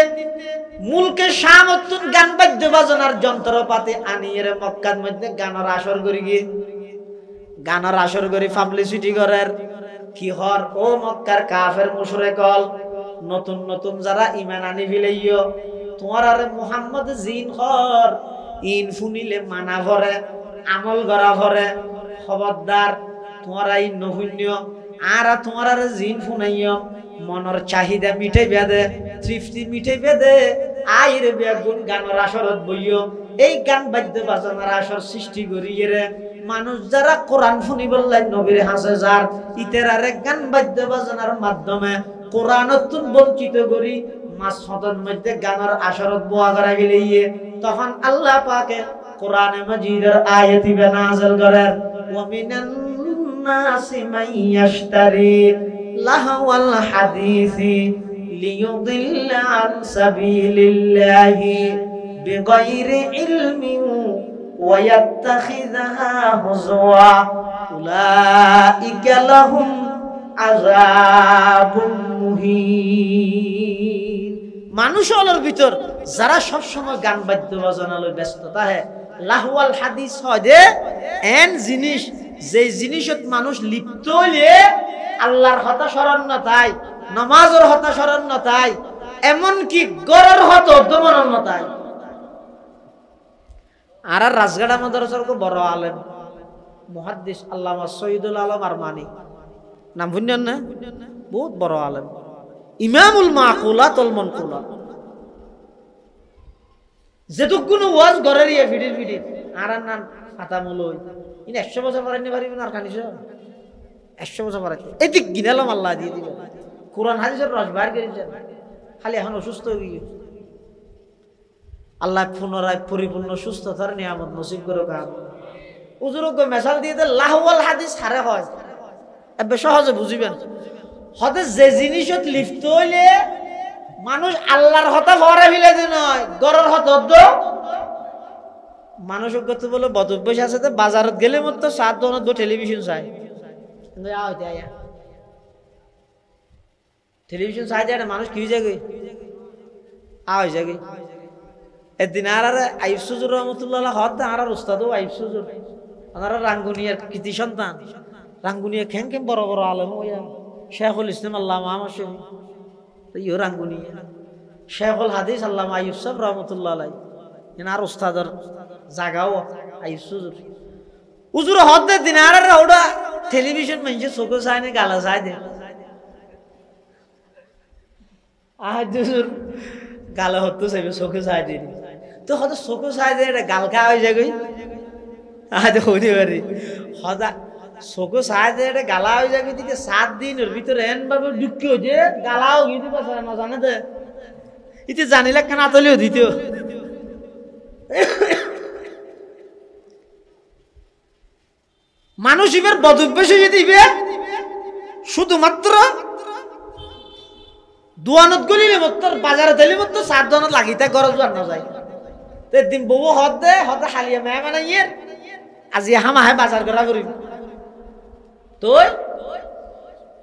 মুলকে শামতুন গান বাদ্য বাজনার যন্ত্রপাতি আনিয়ে মক্কার মধ্যে গানের আসর করি গিয়ে গানের আসর করি পাবলিসিটি করার কি হর ও মক্কার কাফের মুশরিকল নতুন নতুন যারা ঈমান আনি ফিলাইও তোমার আরে মুহাম্মদ জিন হর ইন ফুনিলে মানা ভরে আমল করা ভরে খবরদার তোমার এই নহুন্য আর তোমার আরে জিন ফুনাইও মনের চাহিদা মিটাই বেদে তৃপ্তি মিটাই বেদে আইরে বেগুন গানের আসরত বইও এই গান বাদ্য বাজনার আসর সৃষ্টি করিয়ে রে মানুষ যারা কোরআন শুনিবল্লাই নবীর হাসে যার ইতেরারে গান বাদ্য বাজনার মাধ্যমে কোরআনতুন বঞ্চিত করি মাসহতের মধ্যে গানের আসরত বোয়া করা গেলিয়ে তখন আল্লাহ পাকে কোরআনে মাজিদের আয়াতি নাযিল করেন ওয়া মিনান নাসি মান ইয়াশতারি লাহওয়াল হাদিসি ليضل عن سبيل الله بغير علم ويتخذها هزوا أولئك لهم عذاب مهين মানুষের ভিতর যারা সব সময় গান বাদ্য বাজনা লই ব্যস্ত থাকে লাহওয়াল হাদিস হয় দে এন জিনিস যে জিনিসত মানুষ লিপ্ত হইলে আল্লাহর কথা স্মরণ না তাই নামাজের হতা স্মরণ না তাই এমন কি গরের হত দমন না তাই আর রাজগাড়া মাদ্রাসার কো বড় আলেম মুহাদ্দিস আল্লামা সৈয়দুল আলম আরমানি নাম শুনেন না বহুত বড় আলেম ইমামুল মাকুলাত ওয়াল মানকুলাত যেটুকুন ওয়াজ গরের ইয়া ভিডির আর নাম আতামুলই ইন 100 বছর পরে পারিবেন আর কানিস 100 বছর পরে এদিক গিনালাম আল্লাহ দিয়ে দিবেন কোরআন হাদিসের রস বাইর করেছেন খালি এখন অসুস্থ হয়ে গিয়ে আল্লাহ পুনরায় পরিপূর্ণ সুস্থতার নিয়ামত নসিব করে কাম উজুরকে মেসাল দিয়ে লাহওয়াল হাদিস হারে হয় এবে সহজে বুঝিবেন হতে যে জিনিসত লিপ্ত হইলে মানুষ আল্লাহর হতা ভরে ফেলে দি নয় গরর হত মানুষ কত বলে বদভ্যাস আছে তো বাজারত গেলে মত 7 দোনো টেলিভিশন চাই কিন্তু আয়া টেলিভিশন চাই দেয় মানুষ কি জাগে আয় জাগে একদিন আর আইব সুজুর রহমতুল্লাহ হত আর উস্তাদ আইব সুজুর ওনারা রাঙ্গুনিয়ার কৃতি সন্তান রাঙ্গুনিয়া খেং খেম বড় বড় আলম হইয়া শেখুল ইসলাম আল্লামা আমার সঙ্গে ইও রাঙ্গুনিয়া শেখুল হাদিস আল্লামা আইব সাহেব রহমতুল্লাহ আলাই আর উস্তাদর জাগাও আইব সুজুর উজুর হত দিন আর ওটা টেলিভিশন মানুষের চোখে চায় না গালা চায় দে আজ গালা হতো চাইবে চোখে চাই দিয়ে তো হয়তো চোখে চাই দিয়ে এটা গাল খা হয়ে যাবে আজ হতে পারি হদা চোখে চাই দিয়ে এটা গালা হয়ে যাবে দিকে 7 দিনের ভিতরে এন ভাবে দুঃখ হয়েছে গালাও গিয়ে পাশে না জানে দে ইতে জানিলে কেন আতলিও দিত মানুষ এবার বদভ্যাস হয়ে দিবে শুধুমাত্র দোয়ানত গলিলে মত্তর বাজারে দিলে মত্তর 7 জনত লাগিতে গরজ আর না যায় তে দিন বউ হদে খালিয়া মে মানে ইয়ের আজি হামাহে বাজার করা করি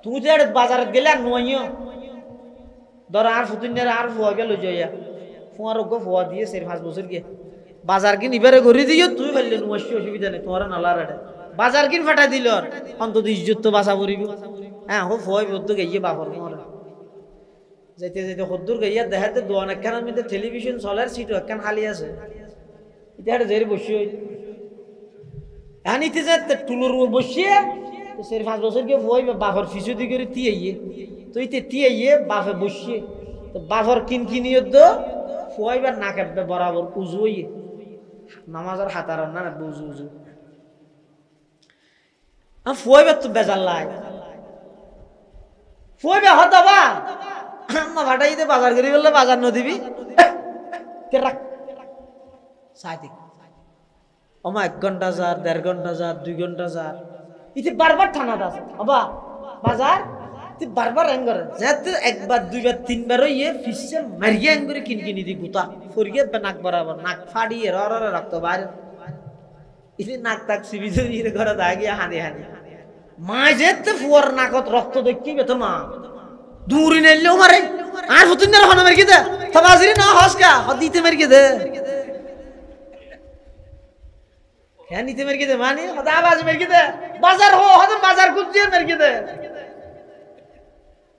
তুই যে বাজারে গেলে আর নইও ধর আর ফুতুনের আর ফুয়া গেল জয়া ফুয়ার গো ফুয়া দিয়ে 4-5 বছর গে বাজার কিন ইবারে করে দিও তুই ফেললে নমস্য অসুবিধা নেই তোমার নালার আড়ে বাজার কিন ফাটা দিল অন্তত ইজ্জত তো বাঁচা পড়িব হ্যাঁ হো ফুয়াই বদ্ধ গিয়ে বাপর মরে যেতে যেতে হদ্দুর গিয়া দেখাতে দোয়ান একখানের মধ্যে টেলিভিশন চলার সিট একখান খালি আছে এটা একটা জেরে বসিয়ে এখন ইতে যে টুলুর বসিয়ে 4-5 বছর গিয়ে ফুয়াই বাপর ফিসুদি করে তিয়াইয়ে তো ইতে তিয়াইয়ে বাপে বসিয়ে তো বাপর কিনিয়ে দো ফুয়াইবার না কাটবে বরাবর উজু হইয়ে নামাজের হাতার না উজু উজু ফুয়াইবার তো বেজার লাই ফুয়াইবে হতাবা আম্মা ভাটাইতে বাজার করি বললে বাজার ন দিবি আমা 1 ঘন্টা যার 1.5 ঘন্টা যার 2 ঘন্টা যার ইতে বারবার ঠানা দাস বাবা বাজার তুই বারবার এং করে যাতে একবার দুইবার তিনবার ইয়ে ফিসে মারিয়ে এং করে কিনি দি গুতা ফরিয়ে নাক বরাবর নাক ফাড়িয়ে ররে রক্ত বাইরে ইতে নাক তাক সিবি ধরিয়ে ঘরে দাগিয়ে হানি হানি মা যেতে ফুয়ার নাকত রক্ত দেখিবে তো মা দূরি নেলেও মারে আর ফুতুনের হন মারি দে তবাজিরি না হসকা হদিতে মারি দে কেন নিতে মারি দে মানে হদা আওয়াজ মারি দে বাজার হো হদা বাজার গুজিয়ে মারি দে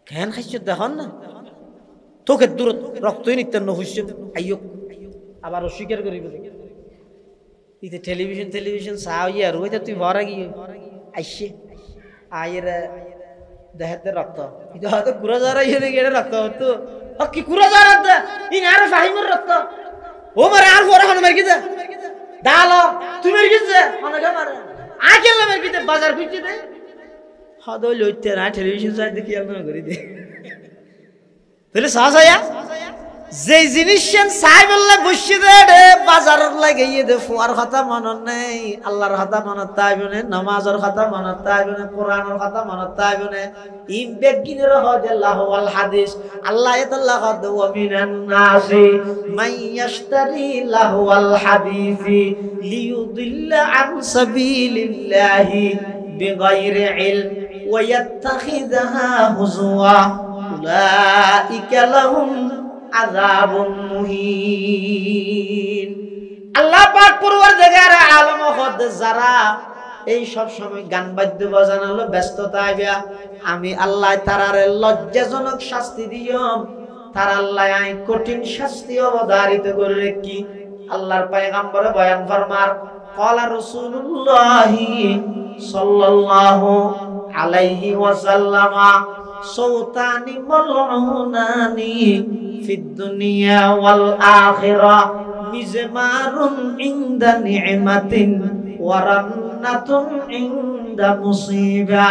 কেন খাইছ দেখুন না তোকে দূর রক্তই নিতে নহুইছ আইয়ো আবার অস্বীকার করিব ইতে টেলিভিশন সাউই আর ওইটা তুই ভরা গিয়ে আইছে আয়ের দেহতে রক্ত এটা হয়তো কুড়া যারা ইয়ে গেলে রক্ত হতো কি কুড়া যারা ইন আর ফাহিমর রক্ত ও মারে আর ফোরা হন মারি দে দালো তুই মারি গেছে অনেক মারে আকেল মারি দে বাজার খুঁজে দে হদো লইতে না টেলিভিশন সাইড দেখি আমরা করি দে তাহলে সহজ আয়া যে জিনিসেন সাই বললে বসে দে বাজার লাগে ইয়ে দে ফুয়ার কথা মন নেই আল্লাহর কথা মন তাইবনে নামাজের কথা মন তাইবনে কোরআনের কথা মন তাইবনে ইম বেগিনের হদে আল্লাহ ওয়াল হাদিস আল্লাহ তাআলা কদ ওয়া মিনান নাসি মাইয়াশতারি লাহু ওয়াল হাদিসি লিয়ুদিল্লা আন সাবিলিল্লাহি বিগাইরি ইলম ওয়া ইয়াত্তাখিযাহা হুজওয়া উলাইকা লাহুম আযাবুন মুহিন আল্লাহ পাক পরওয়ারদিগার আলম হদ যারা এই সব সময় গান বাদ্য বাজানো হলো ব্যস্ততা আইবা আমি আল্লাহ তারারে লজ্জাজনক শাস্তি দিয়ম তার আল্লাহ আই কঠিন শাস্তি অবধারিত করে রাখি আল্লাহর পয়গম্বর বয়ান ফরমার ক্বালা রাসূলুল্লাহি সাল্লাল্লাহু আলাইহি ওয়াসাল্লামা সৌতানি মালউনানি ফিদ দুনিয়া ওয়াল আখিরা মিজমারুন ইনদা নি'মাতিন ওয়া রান্নাতুন ইনদা মুসিবা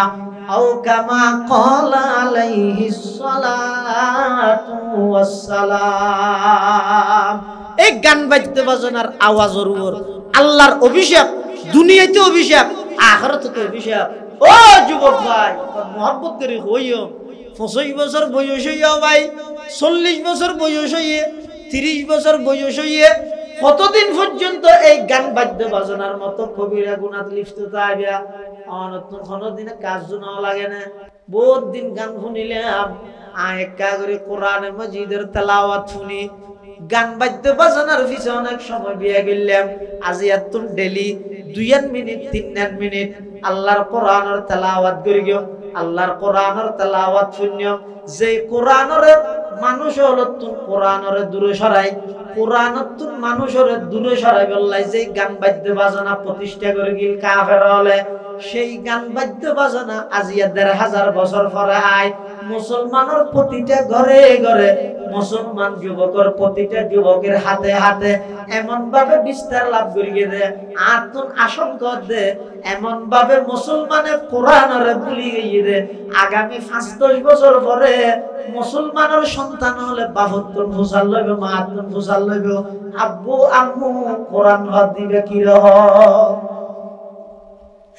আও কামা ক্বালা আলাইহিস সালাতু ওয়াস সালাম এই গান বাজতে বাজনার আওয়াজের উপর আল্লাহর অভিশাপ দুনিয়াতে অভিশাপ আখিরাতে অভিশাপ ও যুবক ভাই মোহাব্বত করে হইও 25 বছর বয়স হইয়া ভাই 40 বছর বয়স হইয়ে 30 বছর বয়স হইয়ে কতদিন পর্যন্ত এই গান বাদ্য বাজনার মতো কবিরা গুনাহ লিপ্ত থাকবে অনতন কোনদিন কাজ না লাগে না বহুত দিন গান শুনিলাম আয়েকা করে কোরআনে মাজিদের তেলাওয়াত শুনি গান বাদ্য বাজনার পিছে অনেক সময় বিয়া গেলাম আজি এত ডেলি 2 মিনিট 3 মিনিট আল্লাহর কোরআনের তেলাওয়াত করি গিয়ে আল্লাহর কোরআনের তেলাওয়াত শুনিও যে কোরআনের মানুষ হলো তুমি কোরআনের দূরে সরাই কোরআনের তুমি মানুষের দূরে সরাই বললাই যে গান বাদ্য বাজনা প্রতিষ্ঠা করে গিয়ে কাফের হলে সেই গান বাদ্য বাজনা আজি 1500 বছর পরে আয় মুসলমানের প্রতিটা ঘরে ঘরে মুসলমান যুবকের প্রতিটা যুবকের হাতে হাতে এমন ভাবে বিস্তার লাভ করিয়ে দে আত্ম আশঙ্কা দে এমন ভাবে মুসলমানের কোরআনের ভুলি গিয়ে দে আগামী 5-10 বছর পরে মুসলমানের সন্তান হলে বাবুত্তর ফুসাল লইবে মাহাত্তর ফুসাল লইবে আব্বু আম্মু কোরআন বাদ দিবে কি রহ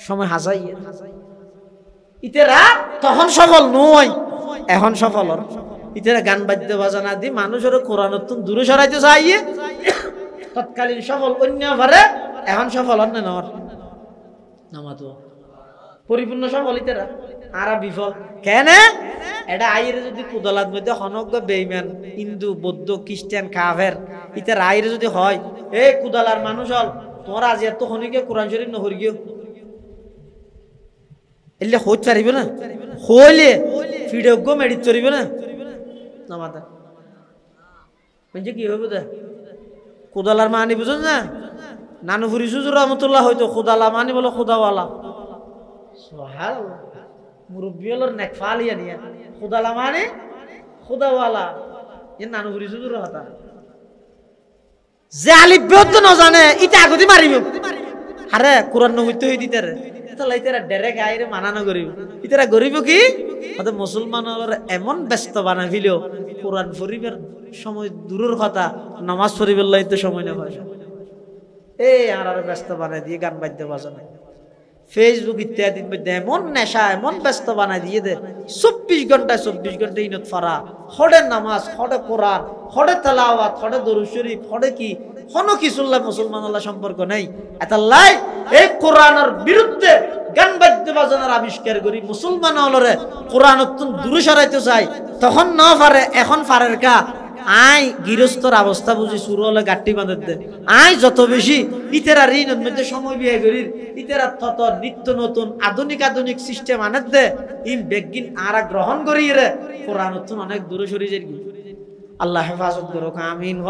সময় হাসাইয়ে ইতেরা তখন সফল নয় এখন সফল ইতারা গান বাদ্য বাজানা দি মানুষের কোরআনত দূরে সরাইতে চাইয়ে তৎকালীন সফল অন্য পারে এখন সফল হন না নামাতো পরিপূর্ণ সফল ইতারা আর বিফল কেন এটা আইরে যদি কুদলাত মধ্যে হনজ্ঞ বেঈমান হিন্দু বৌদ্ধ খ্রিস্টান কাফের ইতারা আইরে যদি হয় এই কুদালার মানুষ হল তোমার আজ এত খনিকে কোরআন শরীফ নহরি গিয়ে এলে হইত পারিব না হইলে ফিডজ্ঞ মেডিট চরিব না নামাতা বুঝছে কি হবে দে কুদালার মানি বুঝুন না নানুপুরি সুজুর রহমতুল্লাহ হয়তো খুদালা মানি বলো খুদাওয়ালা সুবহানাল্লাহ মুরব্বী হলোর নেক ফালিয়া নিয়া খুদালা মানে খুদাওয়ালা এ নানুপুরি সুজুর হতা যে আলিফ বেদ ন জানে ইটা আগতি মারিব আরে কোরআন নহইতে হই দিতারে তাহলে ইতারা ডাইরেক্ট আইরে মানানো করিব ইতারা গরিব কি হতে মুসলমান হলোর এমন ব্যস্ত বানা ফিল কোরআন পড়িবার সময় দূরের কথা নামাজ পড়িবার লাইতে সময় না হয় এই আর ব্যস্ত বানাই দিয়ে গান বাদ্য বাজানো ফেসবুক ইত্যাদি এমন নেশা এমন ব্যস্ত বানাই দিয়ে দে 24 ঘন্টা ইনত ফারা হড়ে নামাজ হড়ে কোরআন হড়ে তেলাওয়াত হড়ে দরুদ শরীফ হড়ে কি কোনো কিছুল্লাহ মুসলমান আল্লাহ সম্পর্ক নেই এতাল্লাই এই কোরআনের বিরুদ্ধে গান বাদ্য বাজানোর আবিষ্কার করি মুসলমান হলরে কোরআন দূরে সরাইতে চাই তখন না পারে এখন পারের কা আই গৃহস্থর অবস্থা বুঝি শুরু হলে গাঠি বাঁধে দে আই যত বেশি ইতেরা ঋণের মধ্যে সময় বিয়ে করি ইতেরা তত নিত্য নতুন আধুনিক সিস্টেম আনে দে ইম বেগিন আরা গ্রহণ করি রে কোরআন অনেক দূরে সরি যাই আল্লাহ হেফাজত করুক আমিন হ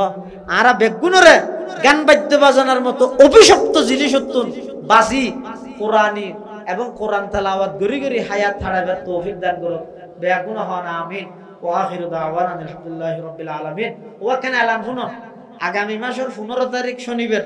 আরা বেগুনরে গান বাদ্য বাজানোর মতো অভিশপ্ত জিনিস বাজি কোরআনী এবং কোরআন তেলাওয়াত গরি গরি হায়াত ছাড়াবার তৌফিক দান করুক বেগুন হন আমিন وآخر دعوانا الحمد لله رب العالمين وكان اعلان শুনো আগামী মাসের 15 তারিখ শনিবার